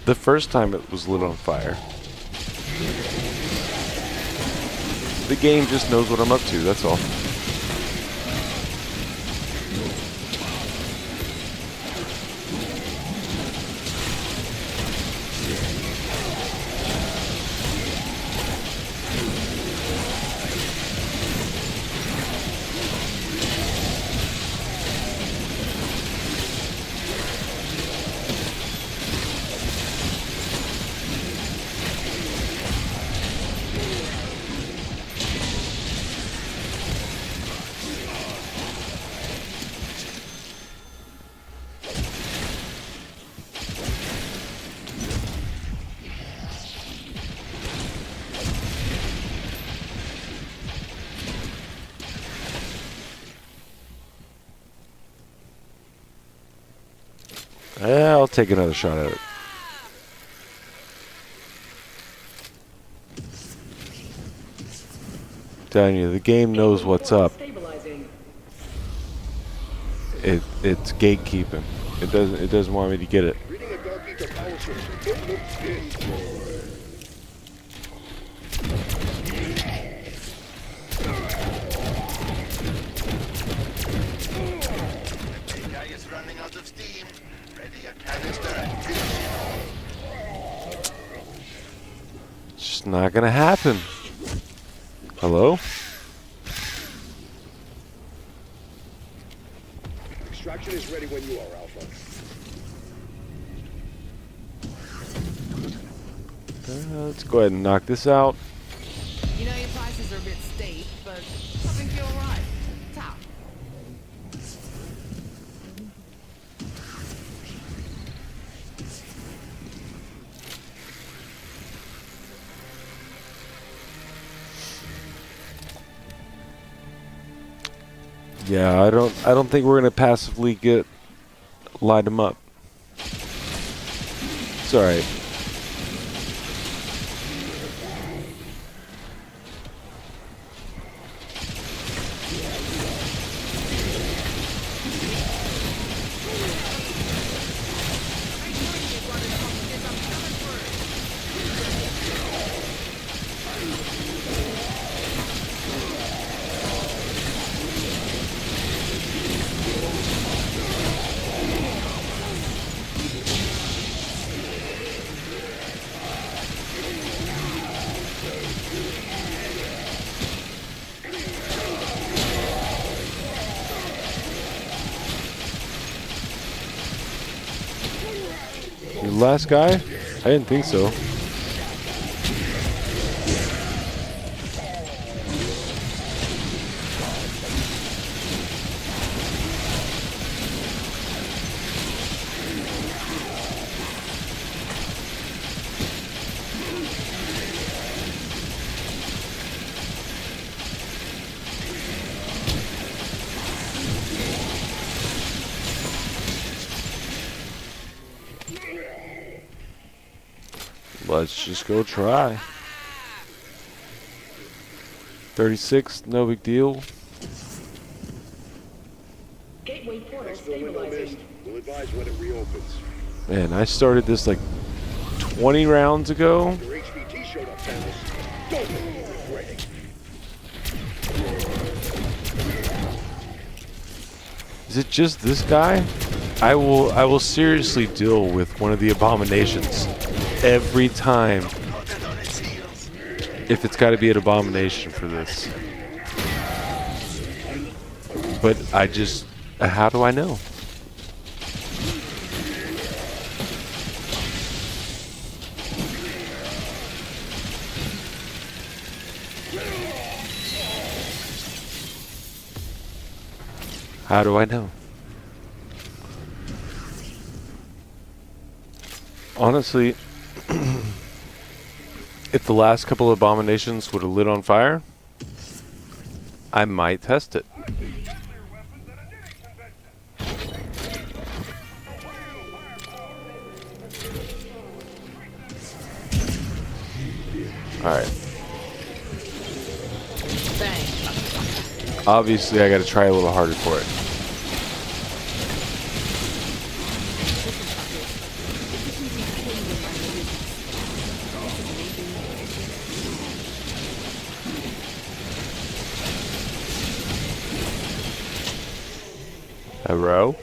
the first time it was lit on fire. The game just knows what I'm up to, that's all. Yeah, I'll take another shot at it. Telling you, the game knows Gateway what's portal up. Stabilizing. It's gatekeeping. It doesn't want me to get it. Reading a Dark Ether power source. It looks good. The big guy is running out of steam. Ready a canister. It's just not gonna happen. Hello? Extraction is ready when you are, Alpha. Let's go ahead and knock this out. You know your prices are a bit steep, but I think you're alright. Tough. Yeah, I don't think we're gonna passively light him up. It's all right. The last guy? I didn't think so. Let's just go try. 36, no big deal. Gateway portal Next to the window missed. stabilizing. We'll advise when it reopens. Man, I started this like 20 rounds ago. Your HVT showed up, Thanos. Don't make me regret it. Is it just this guy? I will seriously deal with one of the abominations every time if it's got to be an abomination for this. But I just, how do I know? How do I know? Honestly, if the last couple of abominations would have lit on fire, I might test it. Alright. Thanks. Obviously, I gotta try a little harder for it. A row?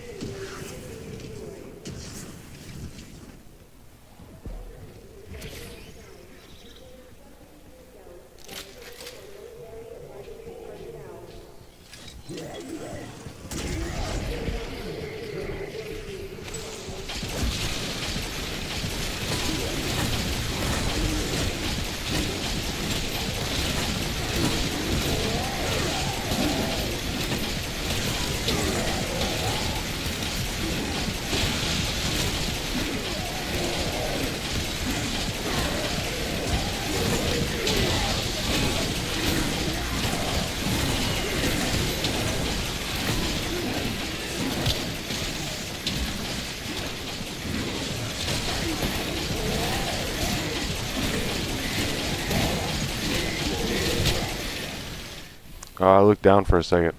Oh, I looked down for a second.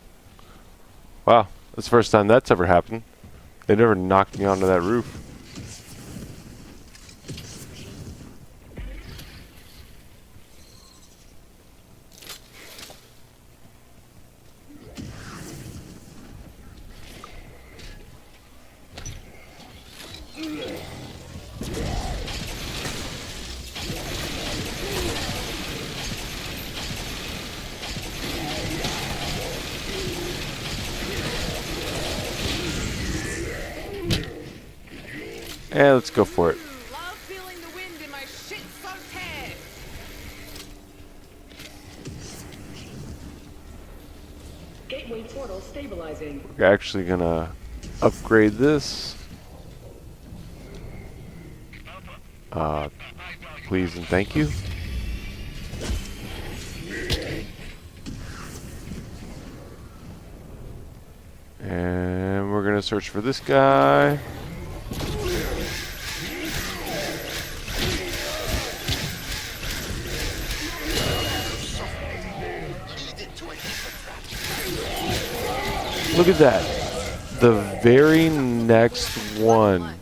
Wow, that's the first time that's ever happened. They never knocked me onto that roof. Yeah, let's go for it. Love feeling the wind in my shit-soaked hair. Gateway portal stabilizing. We're actually gonna upgrade this. Please and thank you. And we're gonna search for this guy. Look at that. The very next one,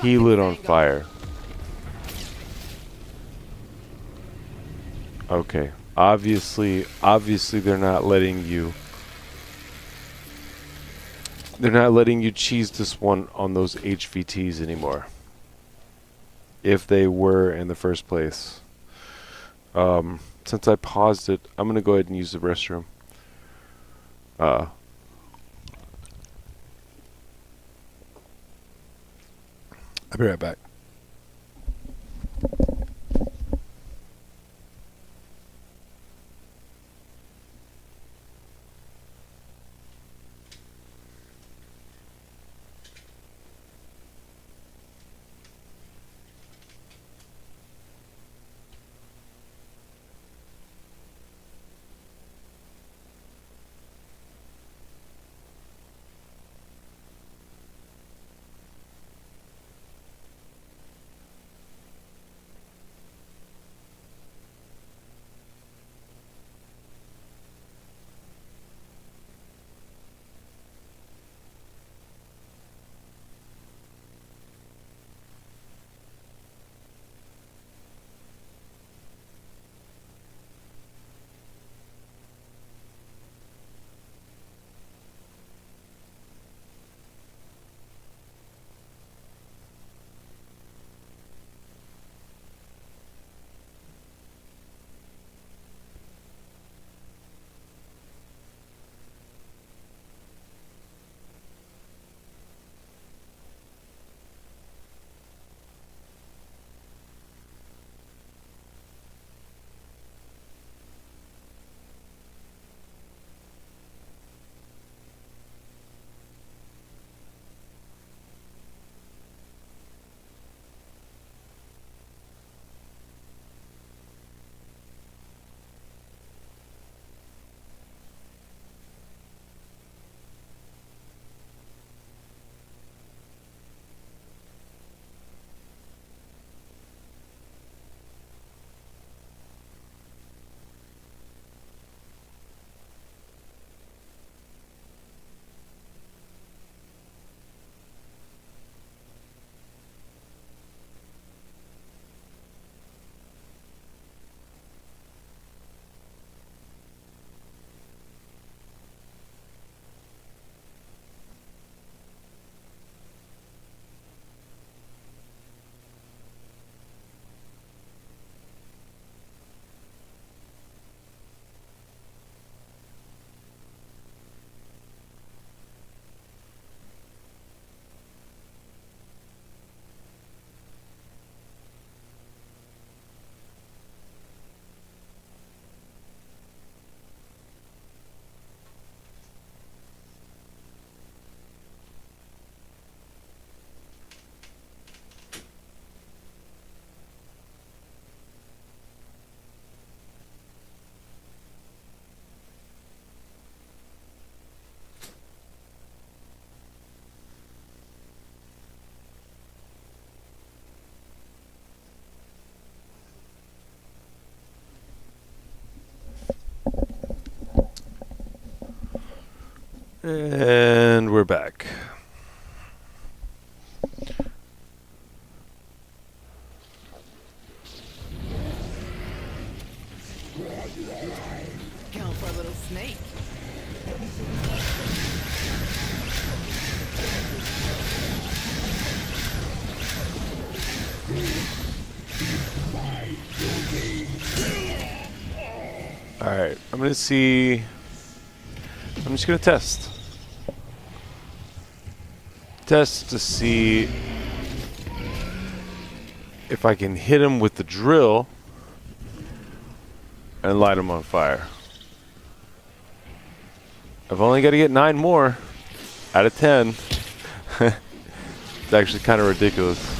he lit on fire. Okay. Obviously they're not letting you cheese this one on those HVTs anymore. If they were in the first place. Since I paused it, I'm gonna go ahead and use the restroom. I'll be right back. And we're back. Count for a little snake. Alright, I'm gonna see. I'm just gonna test. Test to see if I can hit him with the drill and light him on fire. I've only got to get 9 more out of 10. It's actually kind of ridiculous.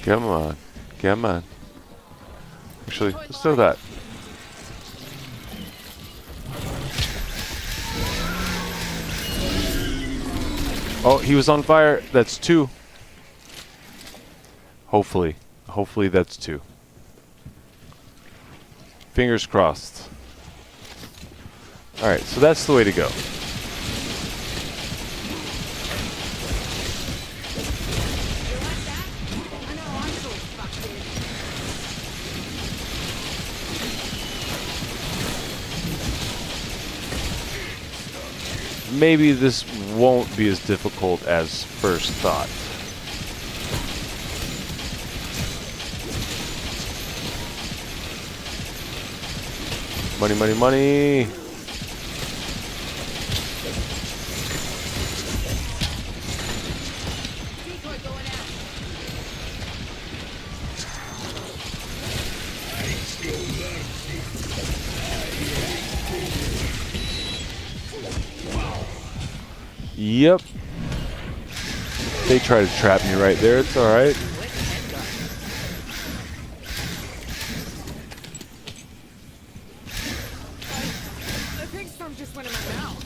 Come on. Come on. Actually, let's do that. Oh, he was on fire. That's 2. Hopefully. Hopefully that's 2. Fingers crossed. Alright, so that's the way to go. Maybe this won't be as difficult as first thought. Money, money, money! Yep. They try to trap me right there. It's alright. I think some just went in my mouth.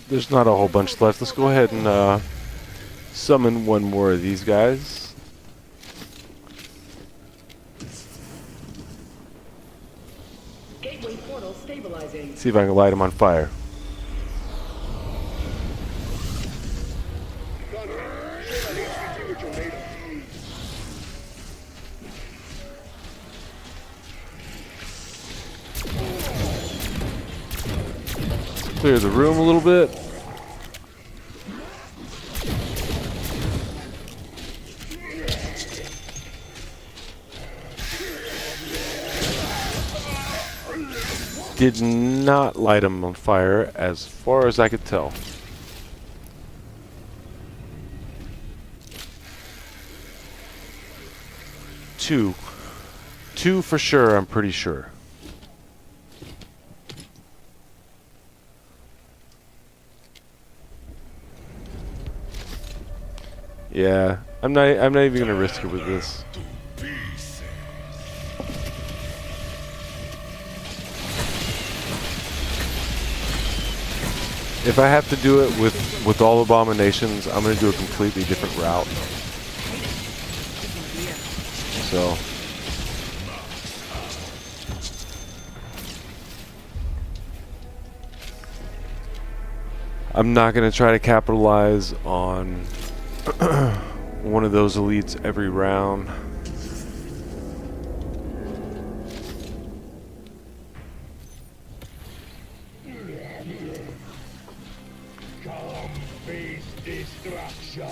There's not a whole bunch left. Let's go ahead and summon one more of these guys. Gateway portal stabilizing. See if I can light them on fire. Gunner, show that HVT what you're made of. Clear the room a little bit. Did not light them on fire as far as I could tell. Two for sure, I'm pretty sure. Yeah, I'm not even gonna risk it with this. If I have to do it with all abominations, I'm gonna do a completely different route. So I'm not gonna try to capitalize on one of those elites every round. Come face destruction.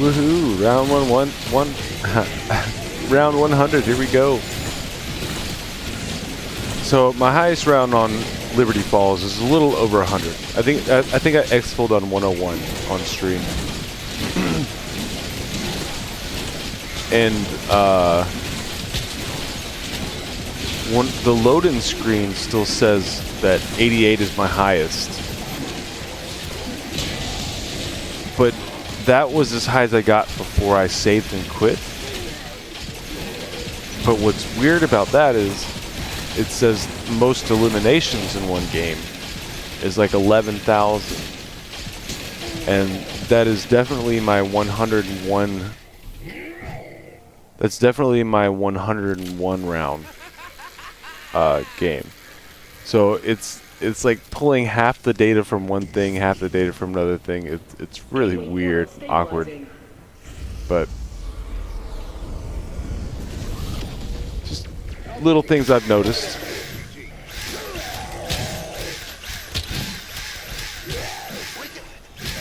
Woohoo! Round round 100. Here we go. So my highest round on Liberty Falls is a little over 100. I think I exfilled on 101 on stream. And the load-in screen still says that 88 is my highest. But that was as high as I got before I saved and quit. But what's weird about that is it says most eliminations in one game is like 11,000. And that is definitely my 101. That's definitely my 101 round game. So it's like pulling half the data from one thing, half the data from another thing. It's really weird, awkward, but just little things I've noticed.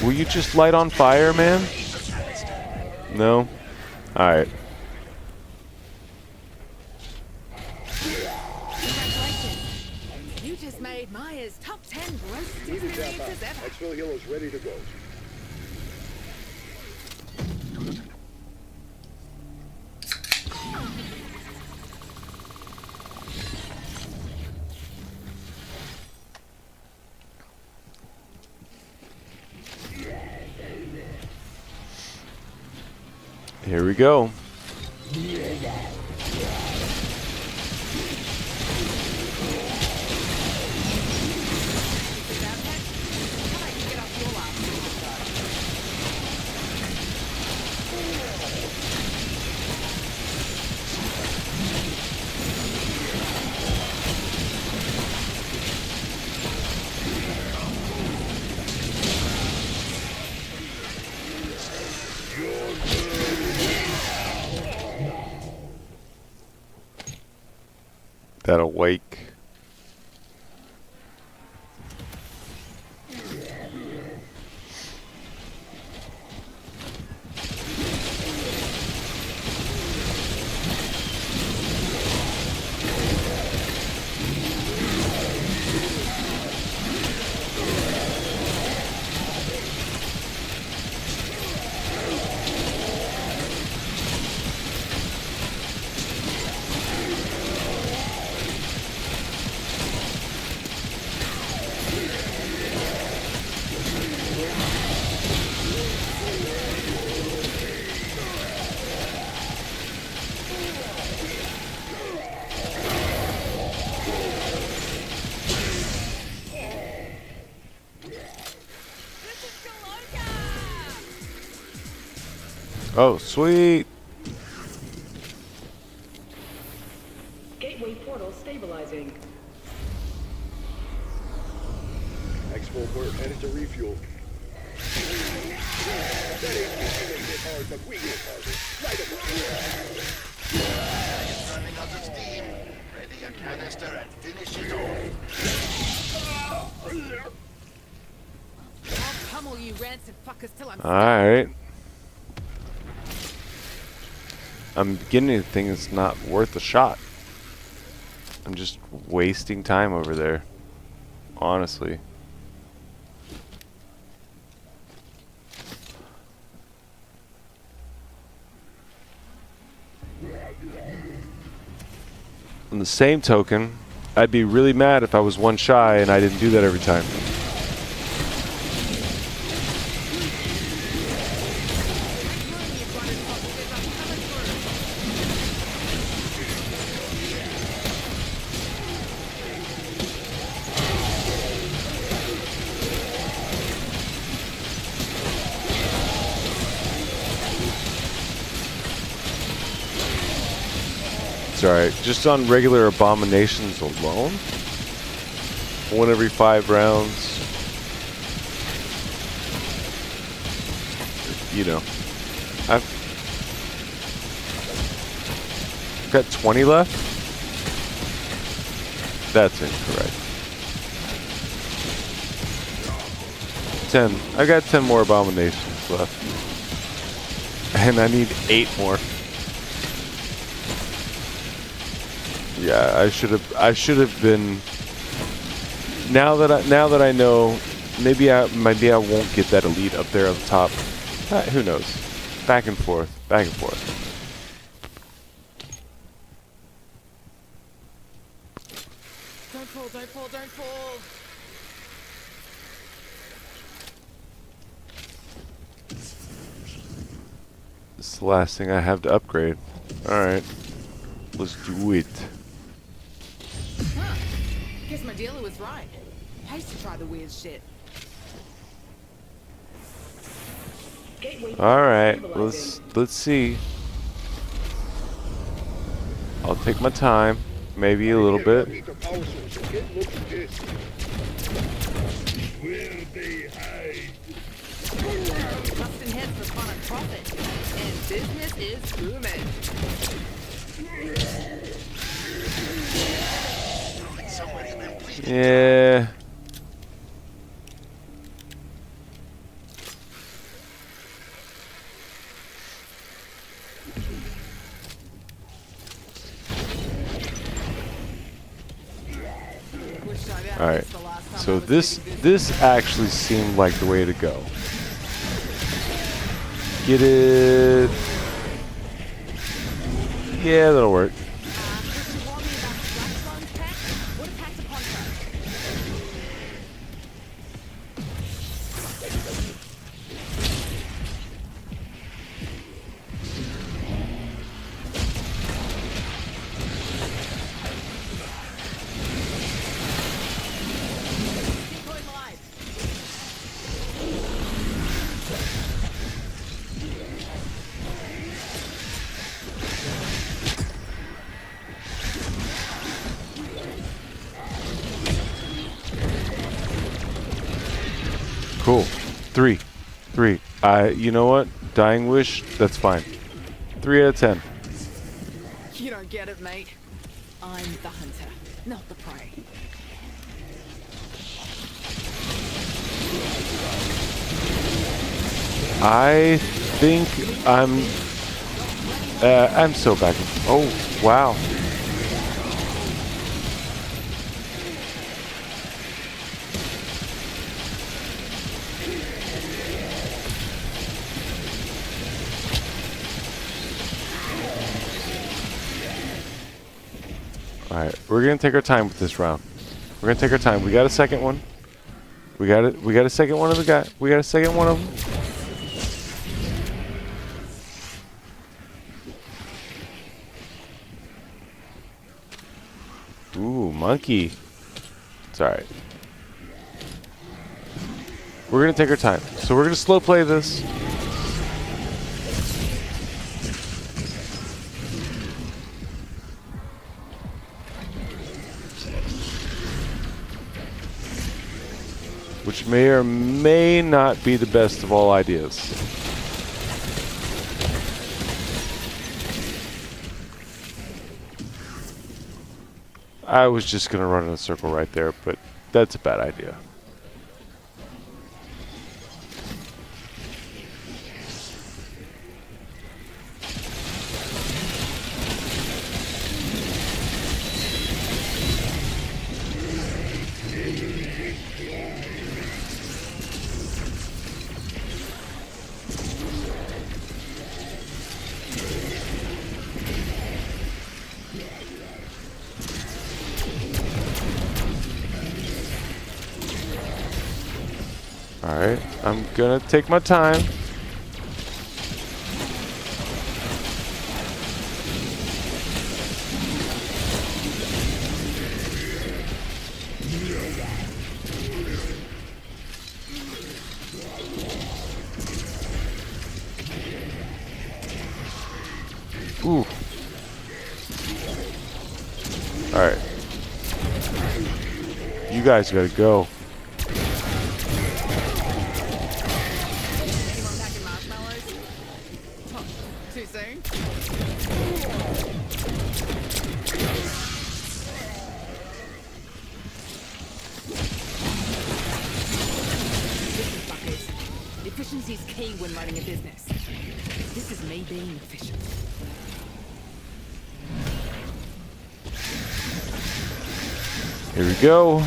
Will you just light on fire, man? No? Alright. Congratulations. You just made Maya's top 10 grossest experiences ever. Exfil Hero's ready to go. Here we go. That awake. Oh, sweet. Gateway portal stabilizing. Exfil, we're headed to refuel. That HPC may hit hard, but we hit harder. Right away. It's running out of steam. Ready a canister and finish it off. I'll pummel you rancid fuckers till I'm Alright. I'm beginning to think it's not worth a shot. I'm just wasting time over there. Honestly. On the same token, I'd be really mad if I was one shy and I didn't do that every time. It's alright. Just on regular abominations alone, 1 every 5 rounds. You know, I've got 20 left. That's incorrect. 10. I got 10 more abominations left, and I need 8 more. Yeah, I should have been. Now that I know, maybe I won't get that elite up there on the top. Who knows? Back and forth, back and forth. Don't fall, don't fall, don't fall. This is the last thing I have to upgrade. All right, let's do it. Huh. Guess my dealer was right. I used to try the weird shit. Gateway All right, stabilizing. let's see. I'll take my time, maybe a little bit. Meet the power source, and it looks pissed. Where they hide. Busting heads for fun and profit. And business is booming. Somewhere you've been bleeding. Yeah. Alright. So this actually seemed like the way to go. Get it. Yeah, that'll work. Cool. Three. You know what? Dying wish, that's fine. 3 out of 10. You don't get it, mate. I'm the hunter, not the prey. I think I'm so back. Oh, wow. Alright, we're gonna take our time with this round. We're gonna take our time. We got a second one. We got a second one of the guy. We got a second one of them. Ooh, monkey. It's alright. We're gonna take our time. So we're gonna slow play this. Which may or may not be the best of all ideas. I was just gonna run in a circle right there, but that's a bad idea. Alright, I'm gonna take my time. Ooh. Alright. You guys gotta go. Too soon? Efficiency is key when running a business. This is me being efficient. Here we go.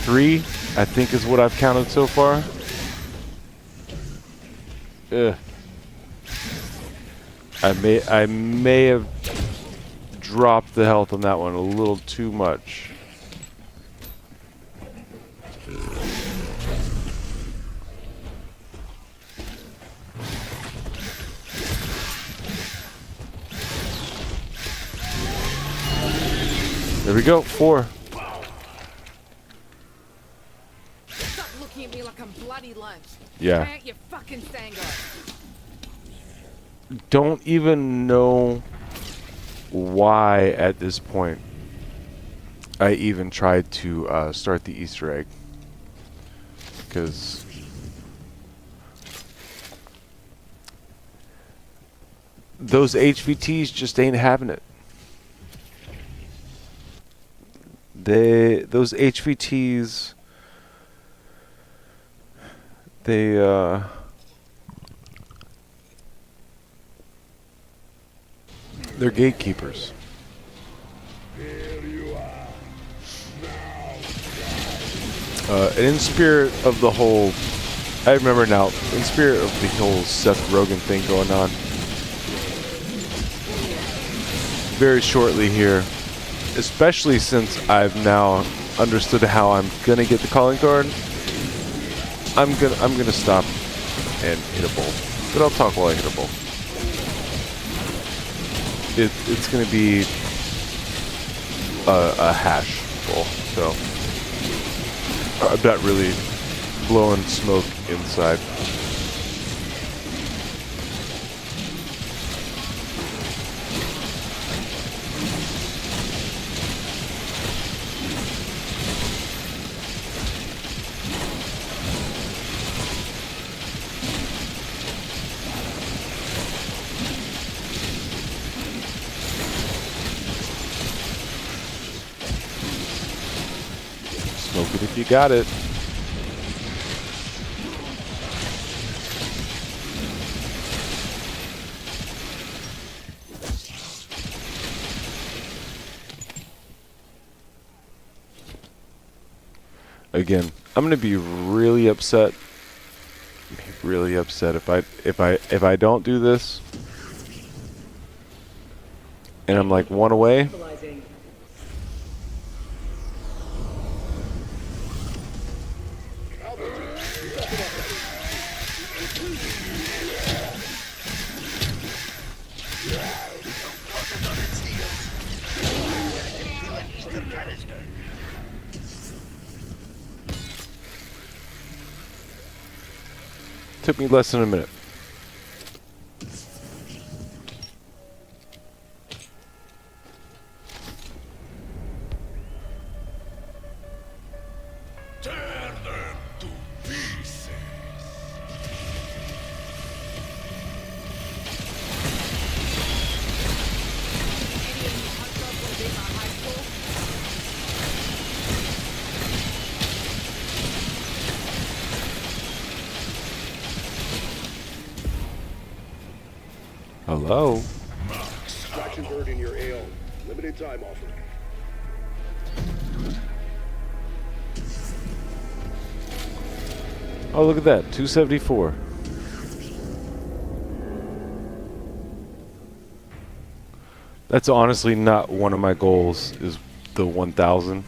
3, I think, is what I've counted so far. Ugh. I may have dropped the health on that one a little too much. There we go, 4. Stop looking at me like I'm bloody lunch. Yeah. Can't you fucking stand up? Don't even know why at this point I even tried to start the Easter egg. Because those HVTs just ain't having it. Those HVTs, they're gatekeepers. Here you are. Now And in spirit of the whole, I remember now, in spirit of the whole Seth Rogen thing going on, very shortly here, especially since I've now understood how I'm gonna get the calling card, I'm gonna stop and hit a bowl. But I'll talk while I hit a bowl. It's gonna be a hash bowl, so I'm not really blowing smoke inside. Smoke it if you got it. Again, I'm gonna be really upset. Really upset if I don't do this, and I'm like one away. Stabilizing. Took me less than a minute. Tear them to pieces. Hello? Traction bird in your AO. Limited time offer. Oh, look at that. 274. That's honestly not one of my goals, is the 1,000.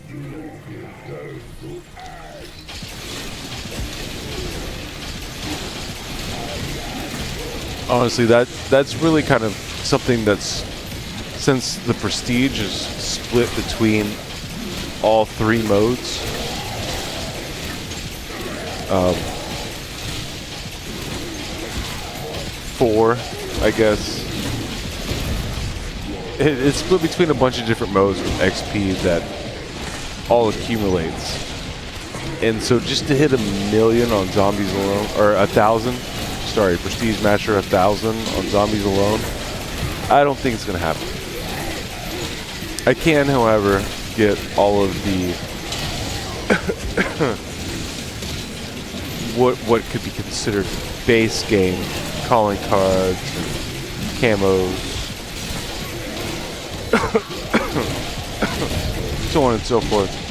Honestly, that's really kind of something that's, since the Prestige is split between all three modes, four, I guess. It's split between a bunch of different modes with XP that all accumulates. And so just to hit 1,000,000 on zombies alone, or 1,000, sorry, Prestige Master 1,000 on zombies alone, I don't think it's going to happen. I can, however, get all of the what could be considered base game calling cards and camos, so on and so forth.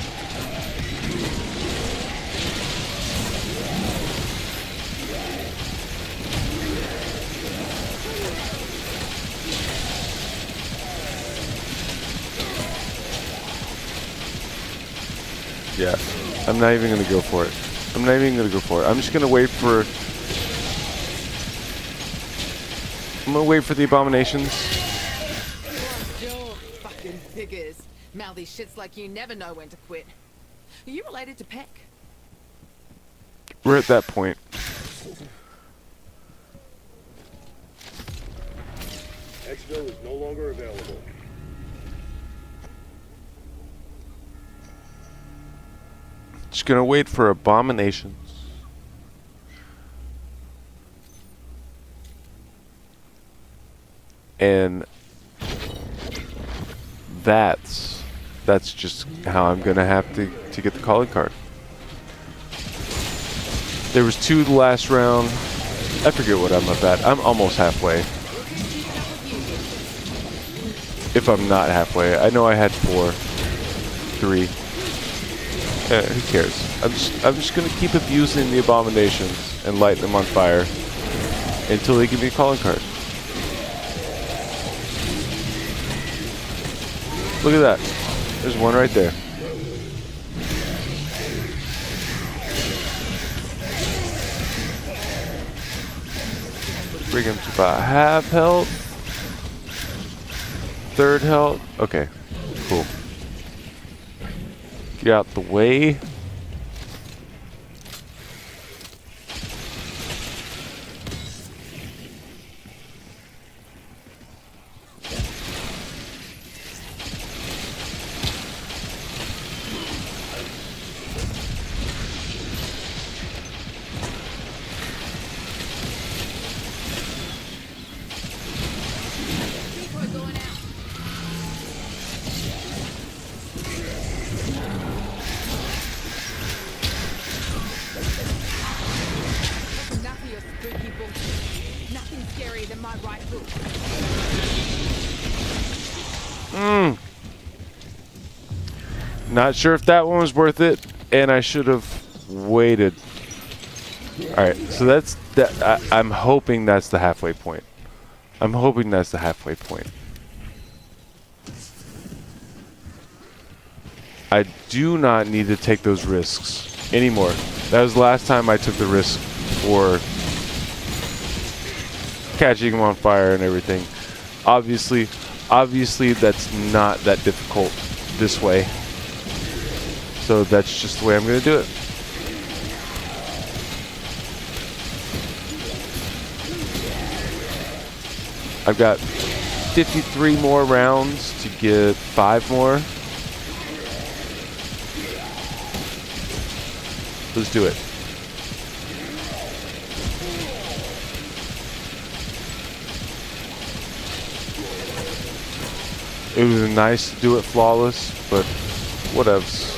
Yeah, I'm not even gonna go for it. I'm not even gonna go for it. I'm just gonna wait for. I'm gonna wait for the abominations. Still fucking figures. Mouthy shits like you never know when to quit. Are you related to Peck? We're at that point. Exfil is no longer available. Just gonna wait for abominations. And that's just how I'm gonna have to get the calling card. There was 2 the last round. I forget what I'm up at. I'm almost halfway. If I'm not halfway. I know I had 4. 3. Who cares? I'm just gonna keep abusing the abominations and lighting them on fire until they give me a calling card. Look at that. There's one right there. Bring him to about half health. Third health. Okay. Cool. Get out the way. Enough of your spooky bullshit. Nothing scarier than my right hook. Not sure if that one was worth it, and I should have waited. Alright, so that's that. I'm hoping that's the halfway point. I'm hoping that's the halfway point. I do not need to take those risks anymore. That was the last time I took the risk for catching him on fire and everything. Obviously that's not that difficult this way. So that's just the way I'm going to do it. I've got 53 more rounds to get 5 more. Let's do it. It was nice to do it flawless, but whatevs.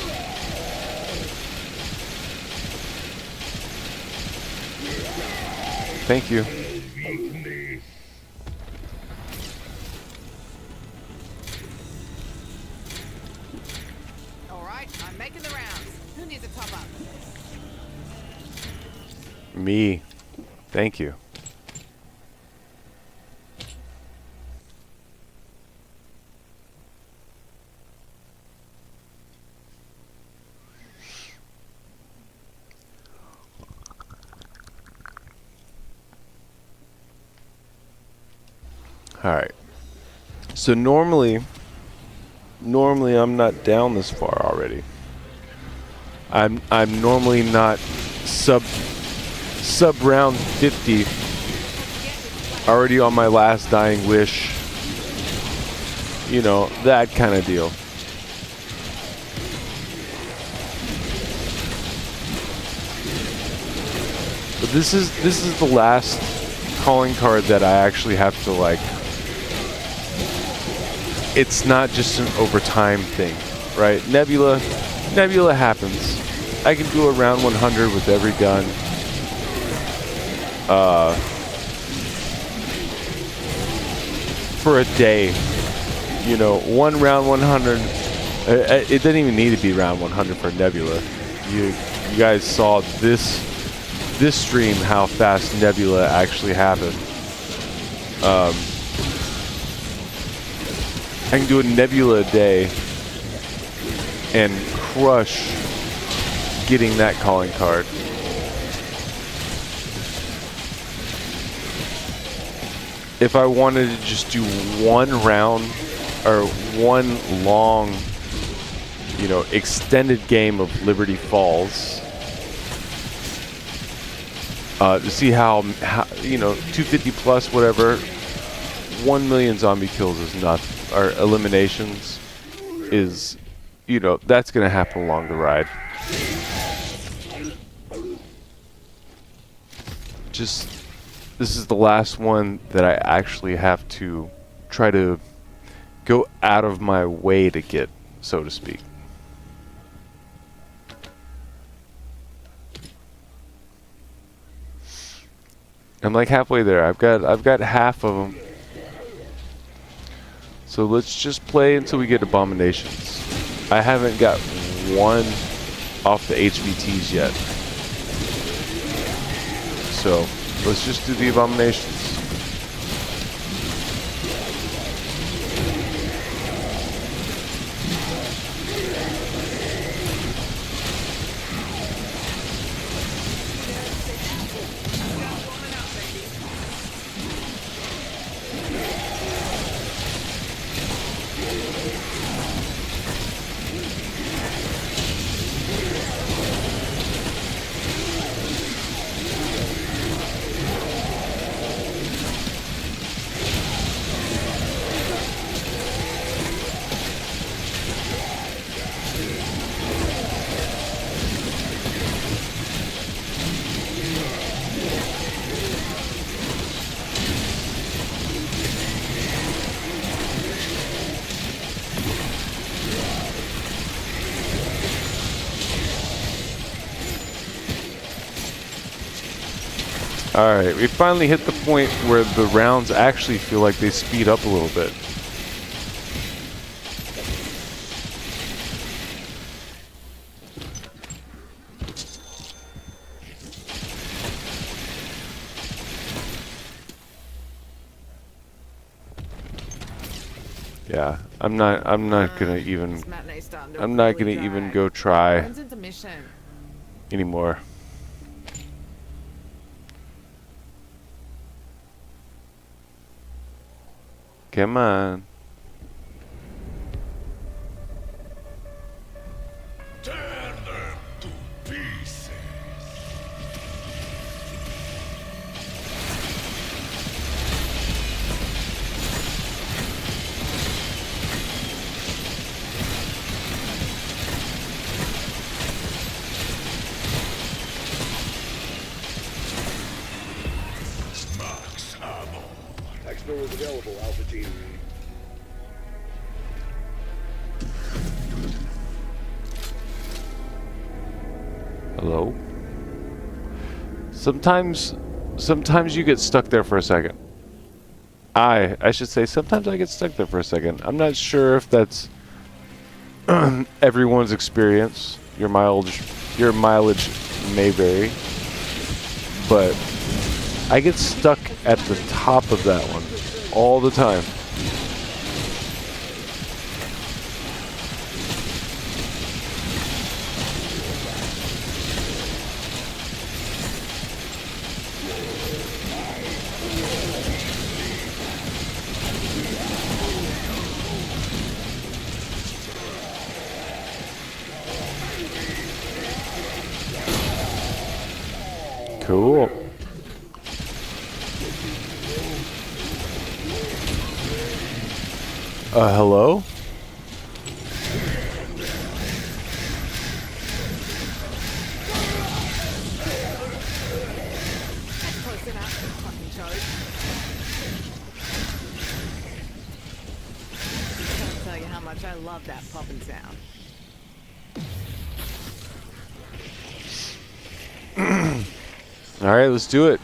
Thank you. All right, I'm making the rounds. Who needs a top up? Me. Thank you. All right. So normally I'm not down this far already. I'm normally not sub round 50 already on my last dying wish. You know, that kind of deal. But this is the last calling card that I actually have to like. It's not just an overtime thing, right? Nebula happens. I can do a round 100 with every gun. For a day, you know, one round 100. It didn't even need to be round 100 for Nebula. You guys saw this stream how fast Nebula actually happened. I can do a Nebula a day and crush getting that calling card. If I wanted to just do one round or one long, you know, extended game of Liberty Falls, to see how you know, 250 plus whatever, 1 million zombie kills is nothing, or eliminations is, you know, that's gonna happen along the ride. Just, this is the last one that I actually have to try to go out of my way to get, so to speak. I'm like halfway there. I've got half of them. So let's just play until we get abominations. I haven't got one off the HVTs yet. So let's just do the abominations. Alright, we finally hit the point where the rounds actually feel like they speed up a little bit. Yeah, I'm not gonna even This matinee's starting to I'm not really gonna even drag. go try When's intermission? anymore. Come on. Turn them to pieces. Max ammo. Expo is available, Alpha Team. Hello? Sometimes you get stuck there for a second. I should say sometimes I get stuck there for a second. I'm not sure if that's everyone's experience. Your mileage may vary. But I get stuck at the top of that one all the time. Cool. Hello? Close enough, fucking choke. Can't tell you how much I love that popping sound. All right, let's do it.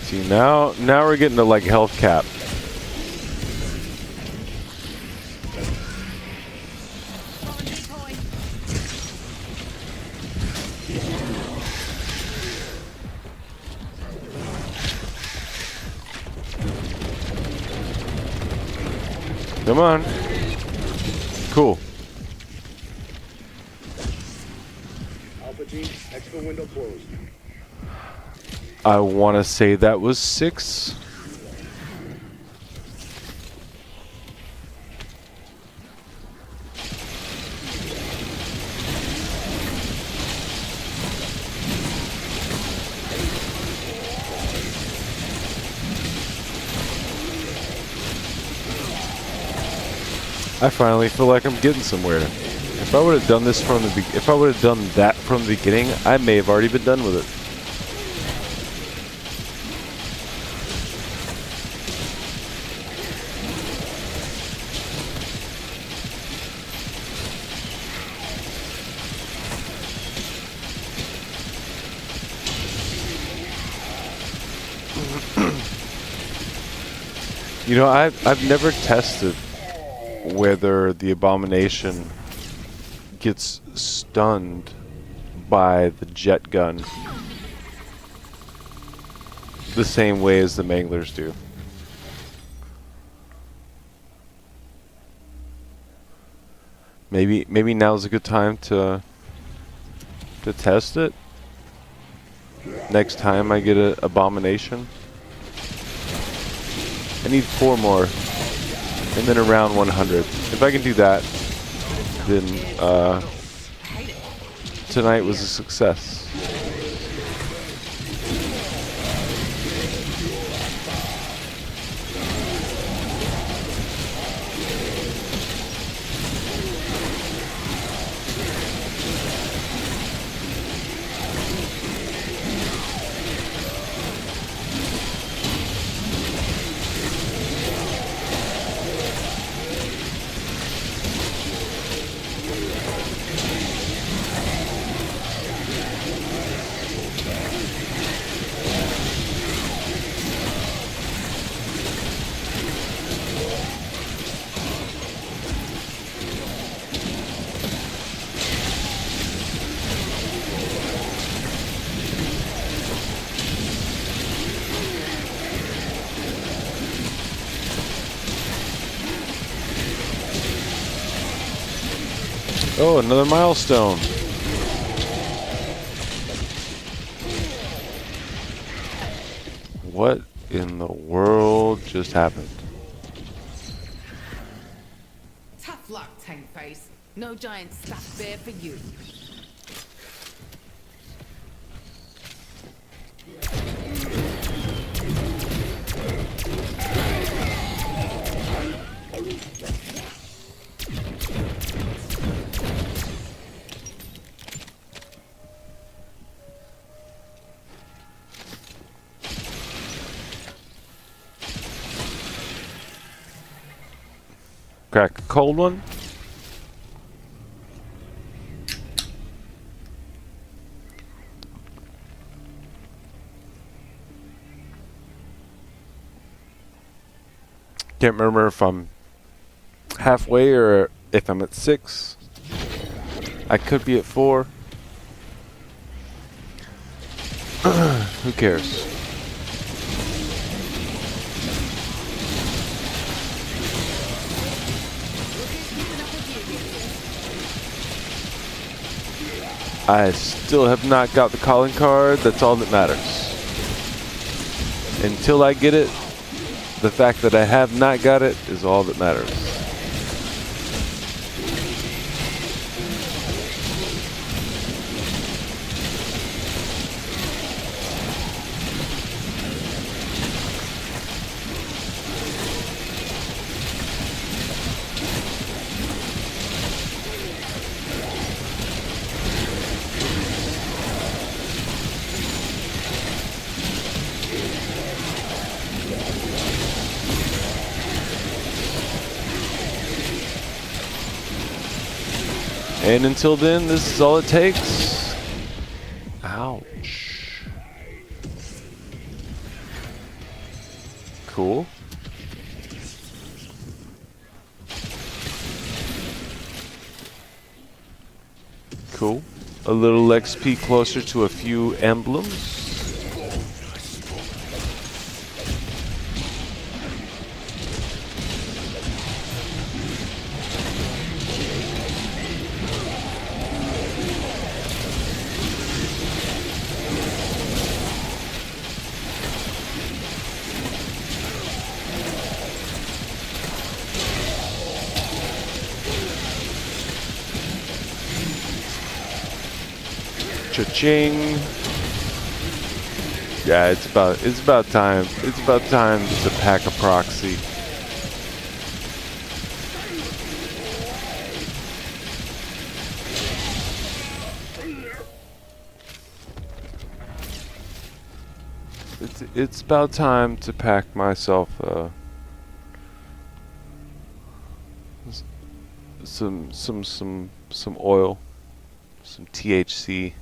See, now we're getting to like health cap. Come on. Cool. Alpha Team, expo window closed. I want to say that was 6. I finally feel like I'm getting somewhere. If I would have done this from the if I would have done that from the beginning, I may have already been done with it. You know, I've never tested whether the abomination gets stunned by the jet gun the same way as the manglers do. Maybe now's a good time to test it. Next time I get an abomination. I need 4 more, and then around 100. If I can do that, then tonight was a success. Oh, another milestone. What in the world just happened? Tough luck, Tank Face. No giant stuffed bear for you. Crack a cold one. Can't remember if I'm halfway or if I'm at 6. I could be at 4. Who cares? I still have not got the calling card. That's all that matters. Until I get it, the fact that I have not got it is all that matters. And until then, this is all it takes. Ouch. Cool. Cool. A little XP closer to a few emblems. Cha-ching. Yeah, it's about time. It's about time to pack a proxy. It's about time to pack myself some oil, some THC.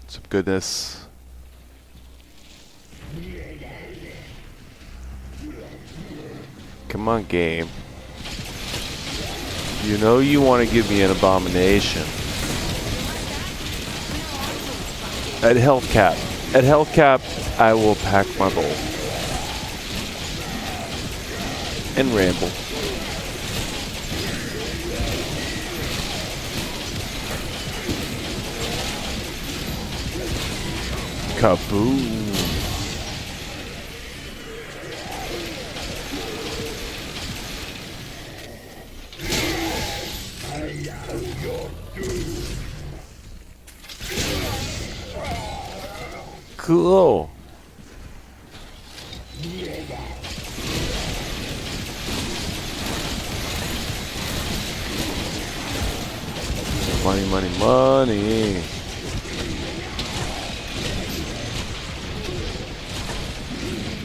Some goodness. Come on, game. You know you want to give me an abomination. At health cap. At health cap, I will pack my bowl. And ramble. Kaboom. Cool. Money, money, money.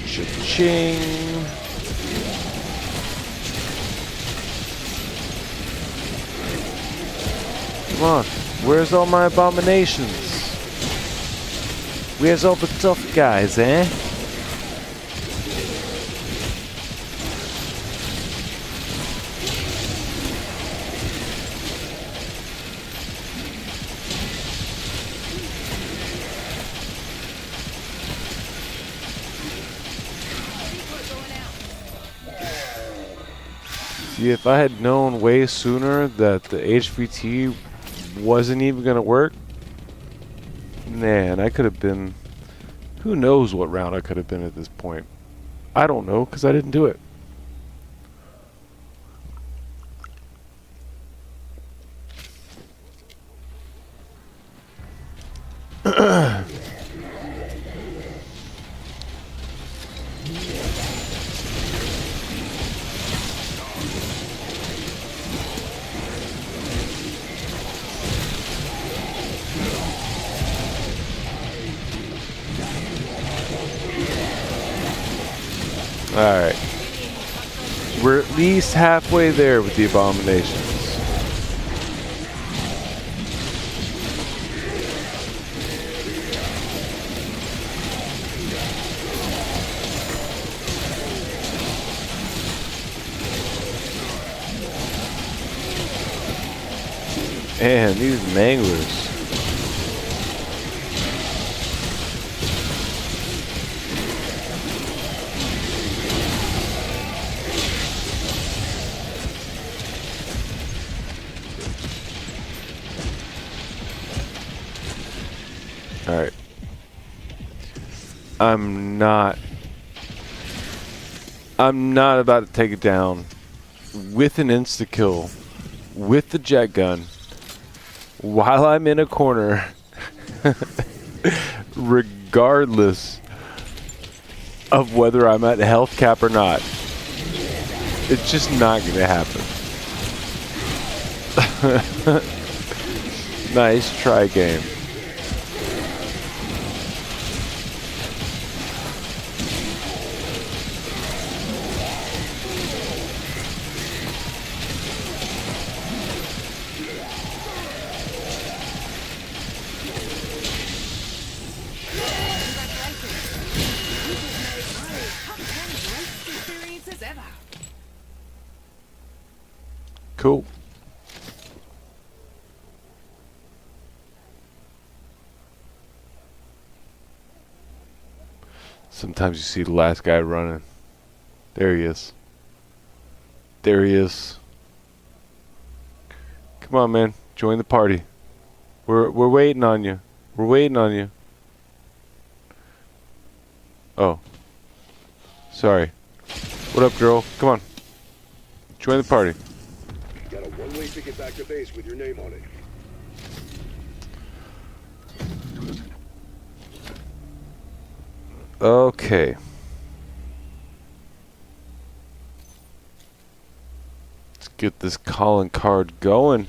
Cha-ching. Come on, where's all my abominations? Where's all the tough guys, eh? See, if I had known way sooner that the HVT wasn't even gonna work, man, I could have been... Who knows what round I could have been at this point. I don't know, because I didn't do it. Alright. We're at least halfway there with the abominations. Man, these manglers. Alright. I'm not about to take it down with an insta-kill with the jet gun while I'm in a corner regardless of whether I'm at health cap or not. It's just not gonna happen. Nice try, game. Cool. Sometimes you see the last guy running. There he is. There he is. Come on, man. Join the party. We're waiting on you. We're waiting on you. Oh. Sorry. What up, girl? Come on. Join the party. Got a one-way ticket back to base with your name on it. Okay. Let's get this calling card going.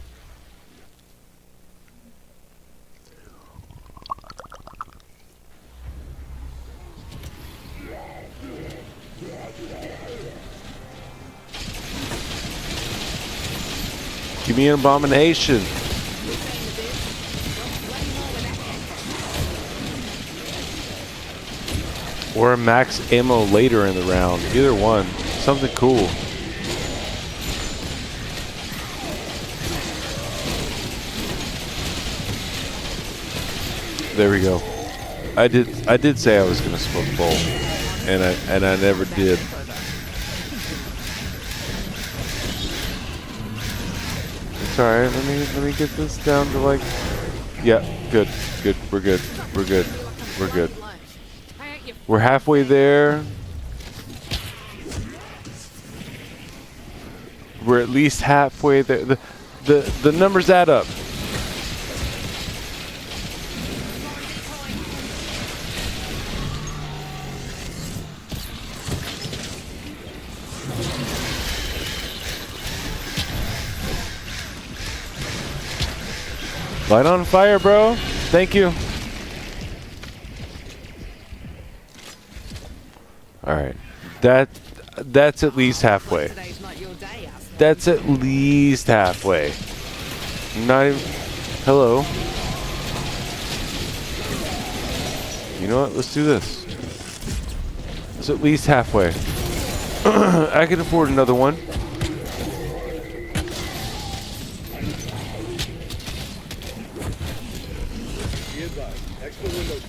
Give me an abomination. Or a max ammo later in the round. Either one. Something cool. There we go. I did say I was gonna smoke bowl, and I never did. It's all right. Let me get this down to like. Yeah, good. We're good. We're halfway there. We're at least halfway there. The numbers add up. Light on fire, bro. Thank you. All right. That's at least halfway. Today's not your day, Aston. That's at least halfway. Not even. Hello. You know what? Let's do this. It's at least halfway. I can afford another one.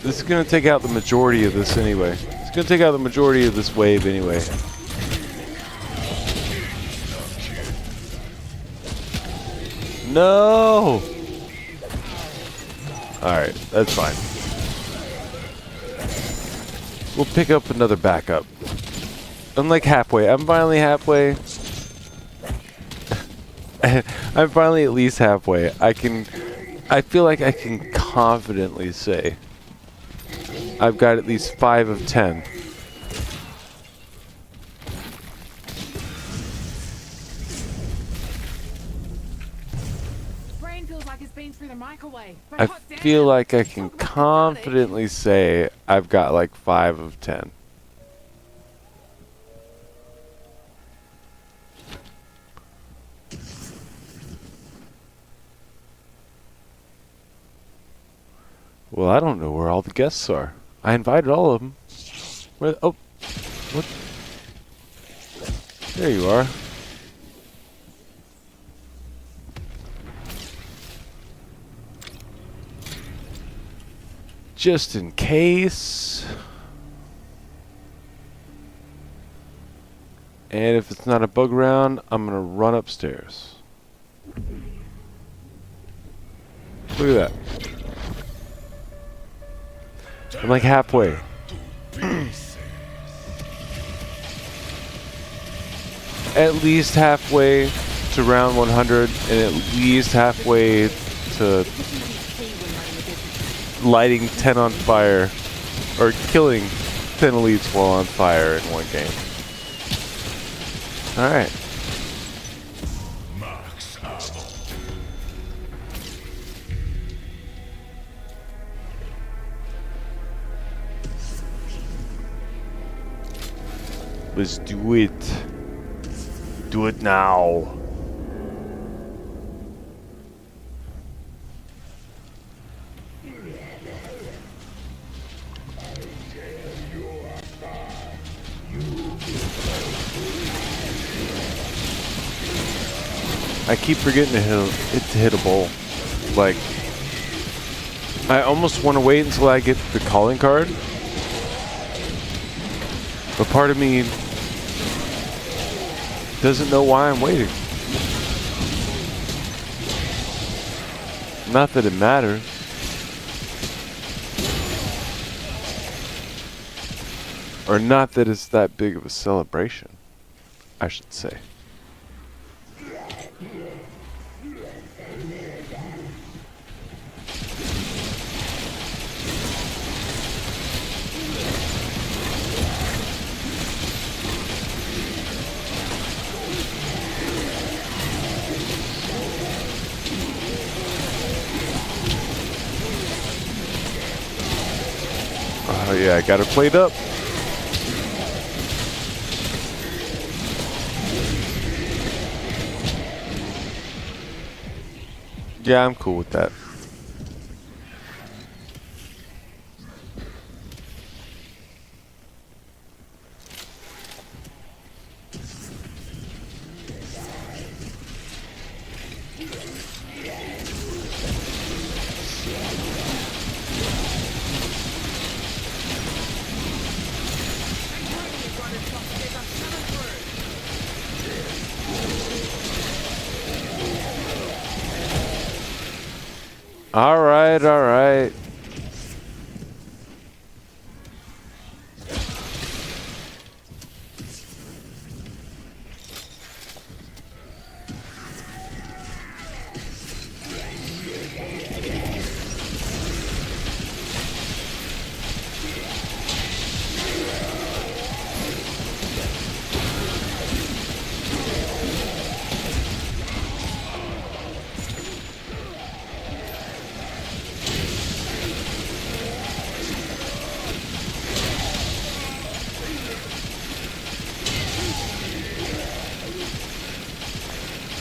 This is going to take out the majority of this anyway. It's going to take out the majority of this wave anyway. No! Alright, that's fine. We'll pick up another backup. I'm like halfway. I'm finally halfway. I'm finally at least halfway. I feel like I can confidently say I've got at least 5 of 10. Brain feels like it's been through the microwave. But I hot damn. feel like I can confidently say I've got like 5 of 10. Well, I don't know where all the guests are. I invited all of them. Where? Oh, what? There you are. Just in case. And if it's not a bug round, I'm gonna run upstairs. Look at that. I'm like halfway. At least halfway to round 100, and at least halfway to lighting 10 on fire, or killing 10 elites while on fire in one game. Alright. Let's do it. Do it now. I keep forgetting to hit a bowl. Like, I almost want to wait until I get the calling card. But part of me doesn't know why I'm waiting. Not that it matters. Or not that it's that big of a celebration, I should say. Oh yeah, I got it played up. Yeah, I'm cool with that. All right, all right.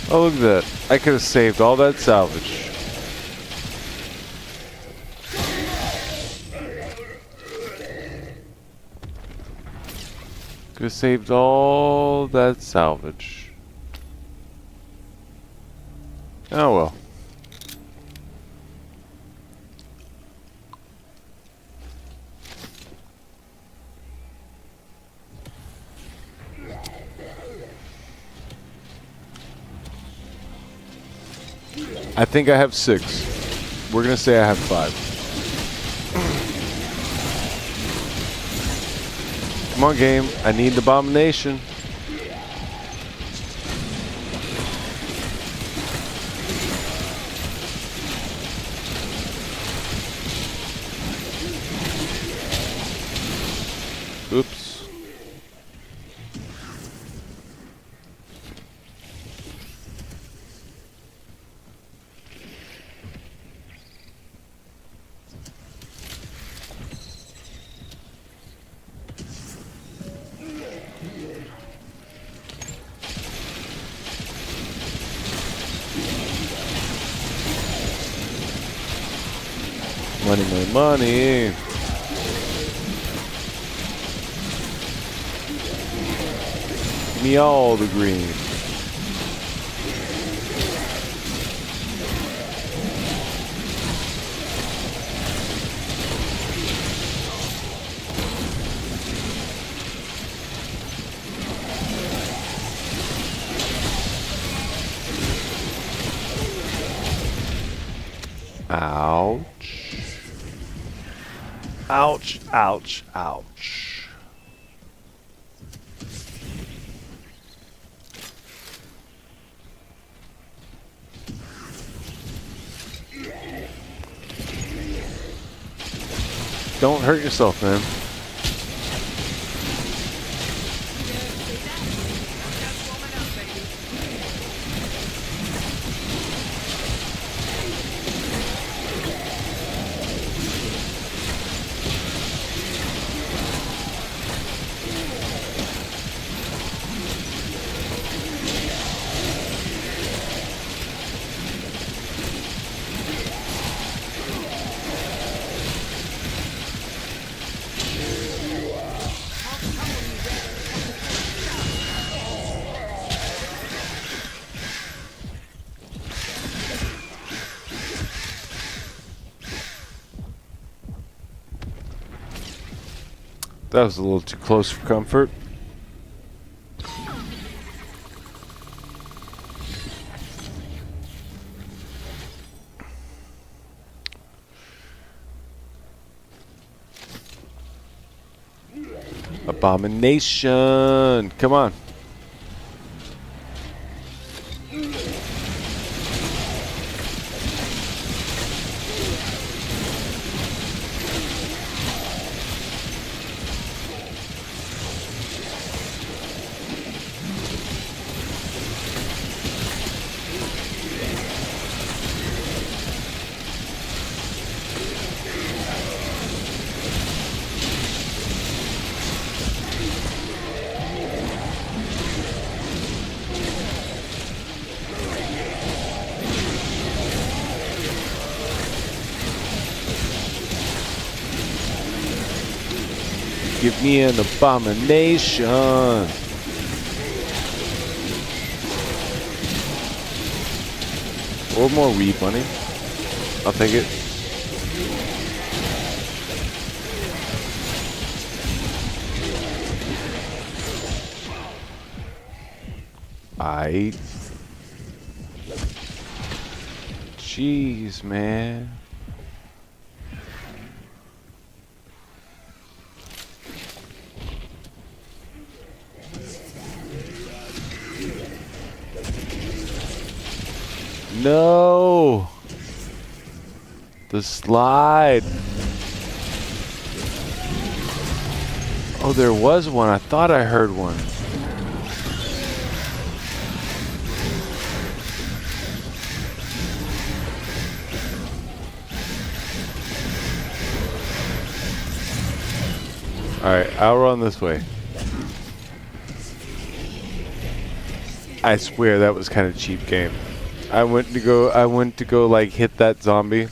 Oh, look at that. I could have saved all that salvage. Could have saved all that salvage. Oh well. I think I have 6. We're gonna say I have 5. Come on, game. I need the abomination. Oops. Money, money, money. Give me all the green. Ouch. Ouch, ouch, ouch. Don't hurt yourself, man. That was a little too close for comfort. Abomination! Come on. Give me an abomination. Or more weed money. I'll take it. Jeez, man. No! The slide! Oh, there was one. I thought I heard one. Alright, I'll run this way. I swear that was kind of cheap game. I went to go like hit that zombie.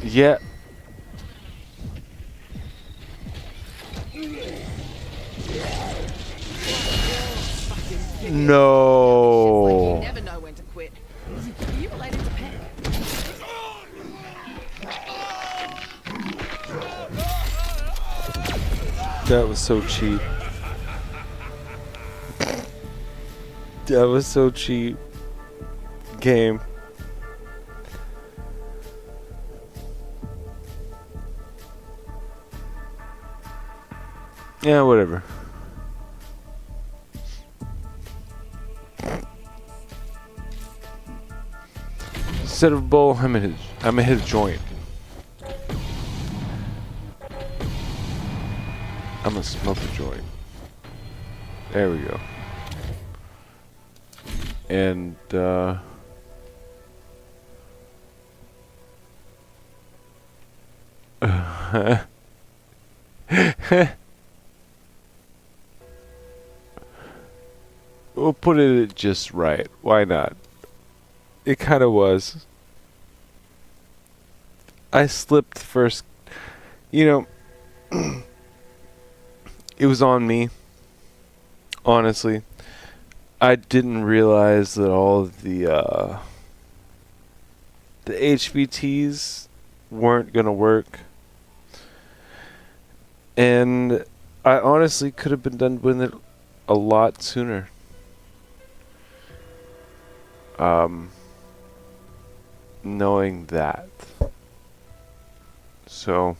Yeah. No. You never know when to quit. Are you related to Peck? That was so cheap. That was so cheap. Game. Yeah, whatever. Instead of a bowl, I'm gonna hit a joint. I'm gonna smoke a joint. There we go. And we'll put it just right. Why not? It kind of was. I slipped first. You know, it was on me. Honestly, I didn't realize that all of the HVTs weren't gonna work, and I honestly could have been done with it a lot sooner. Knowing that. So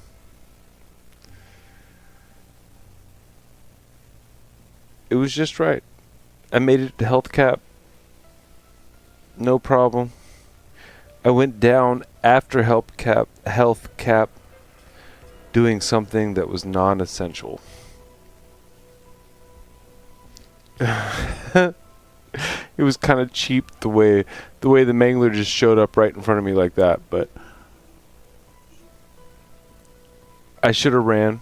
it was just right. I made it to health cap. No problem. I went down after health cap doing something that was non-essential. It was kind of cheap the way the mangler just showed up right in front of me like that, but I should have ran.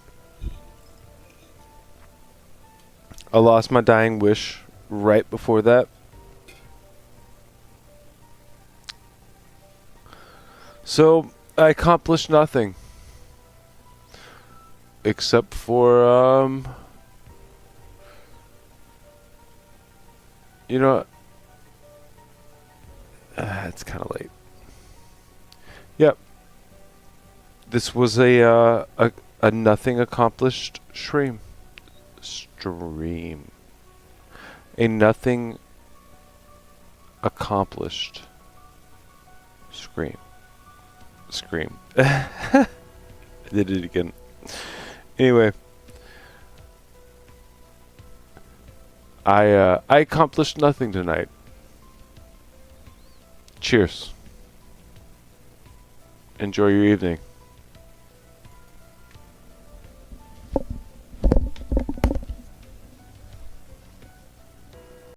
I lost my dying wish right before that. So I accomplished nothing. Except for you know, it's kind of late. Yep. This was a nothing accomplished stream. A nothing accomplished scream. I did it again. Anyway, I accomplished nothing tonight. Cheers. Enjoy your evening.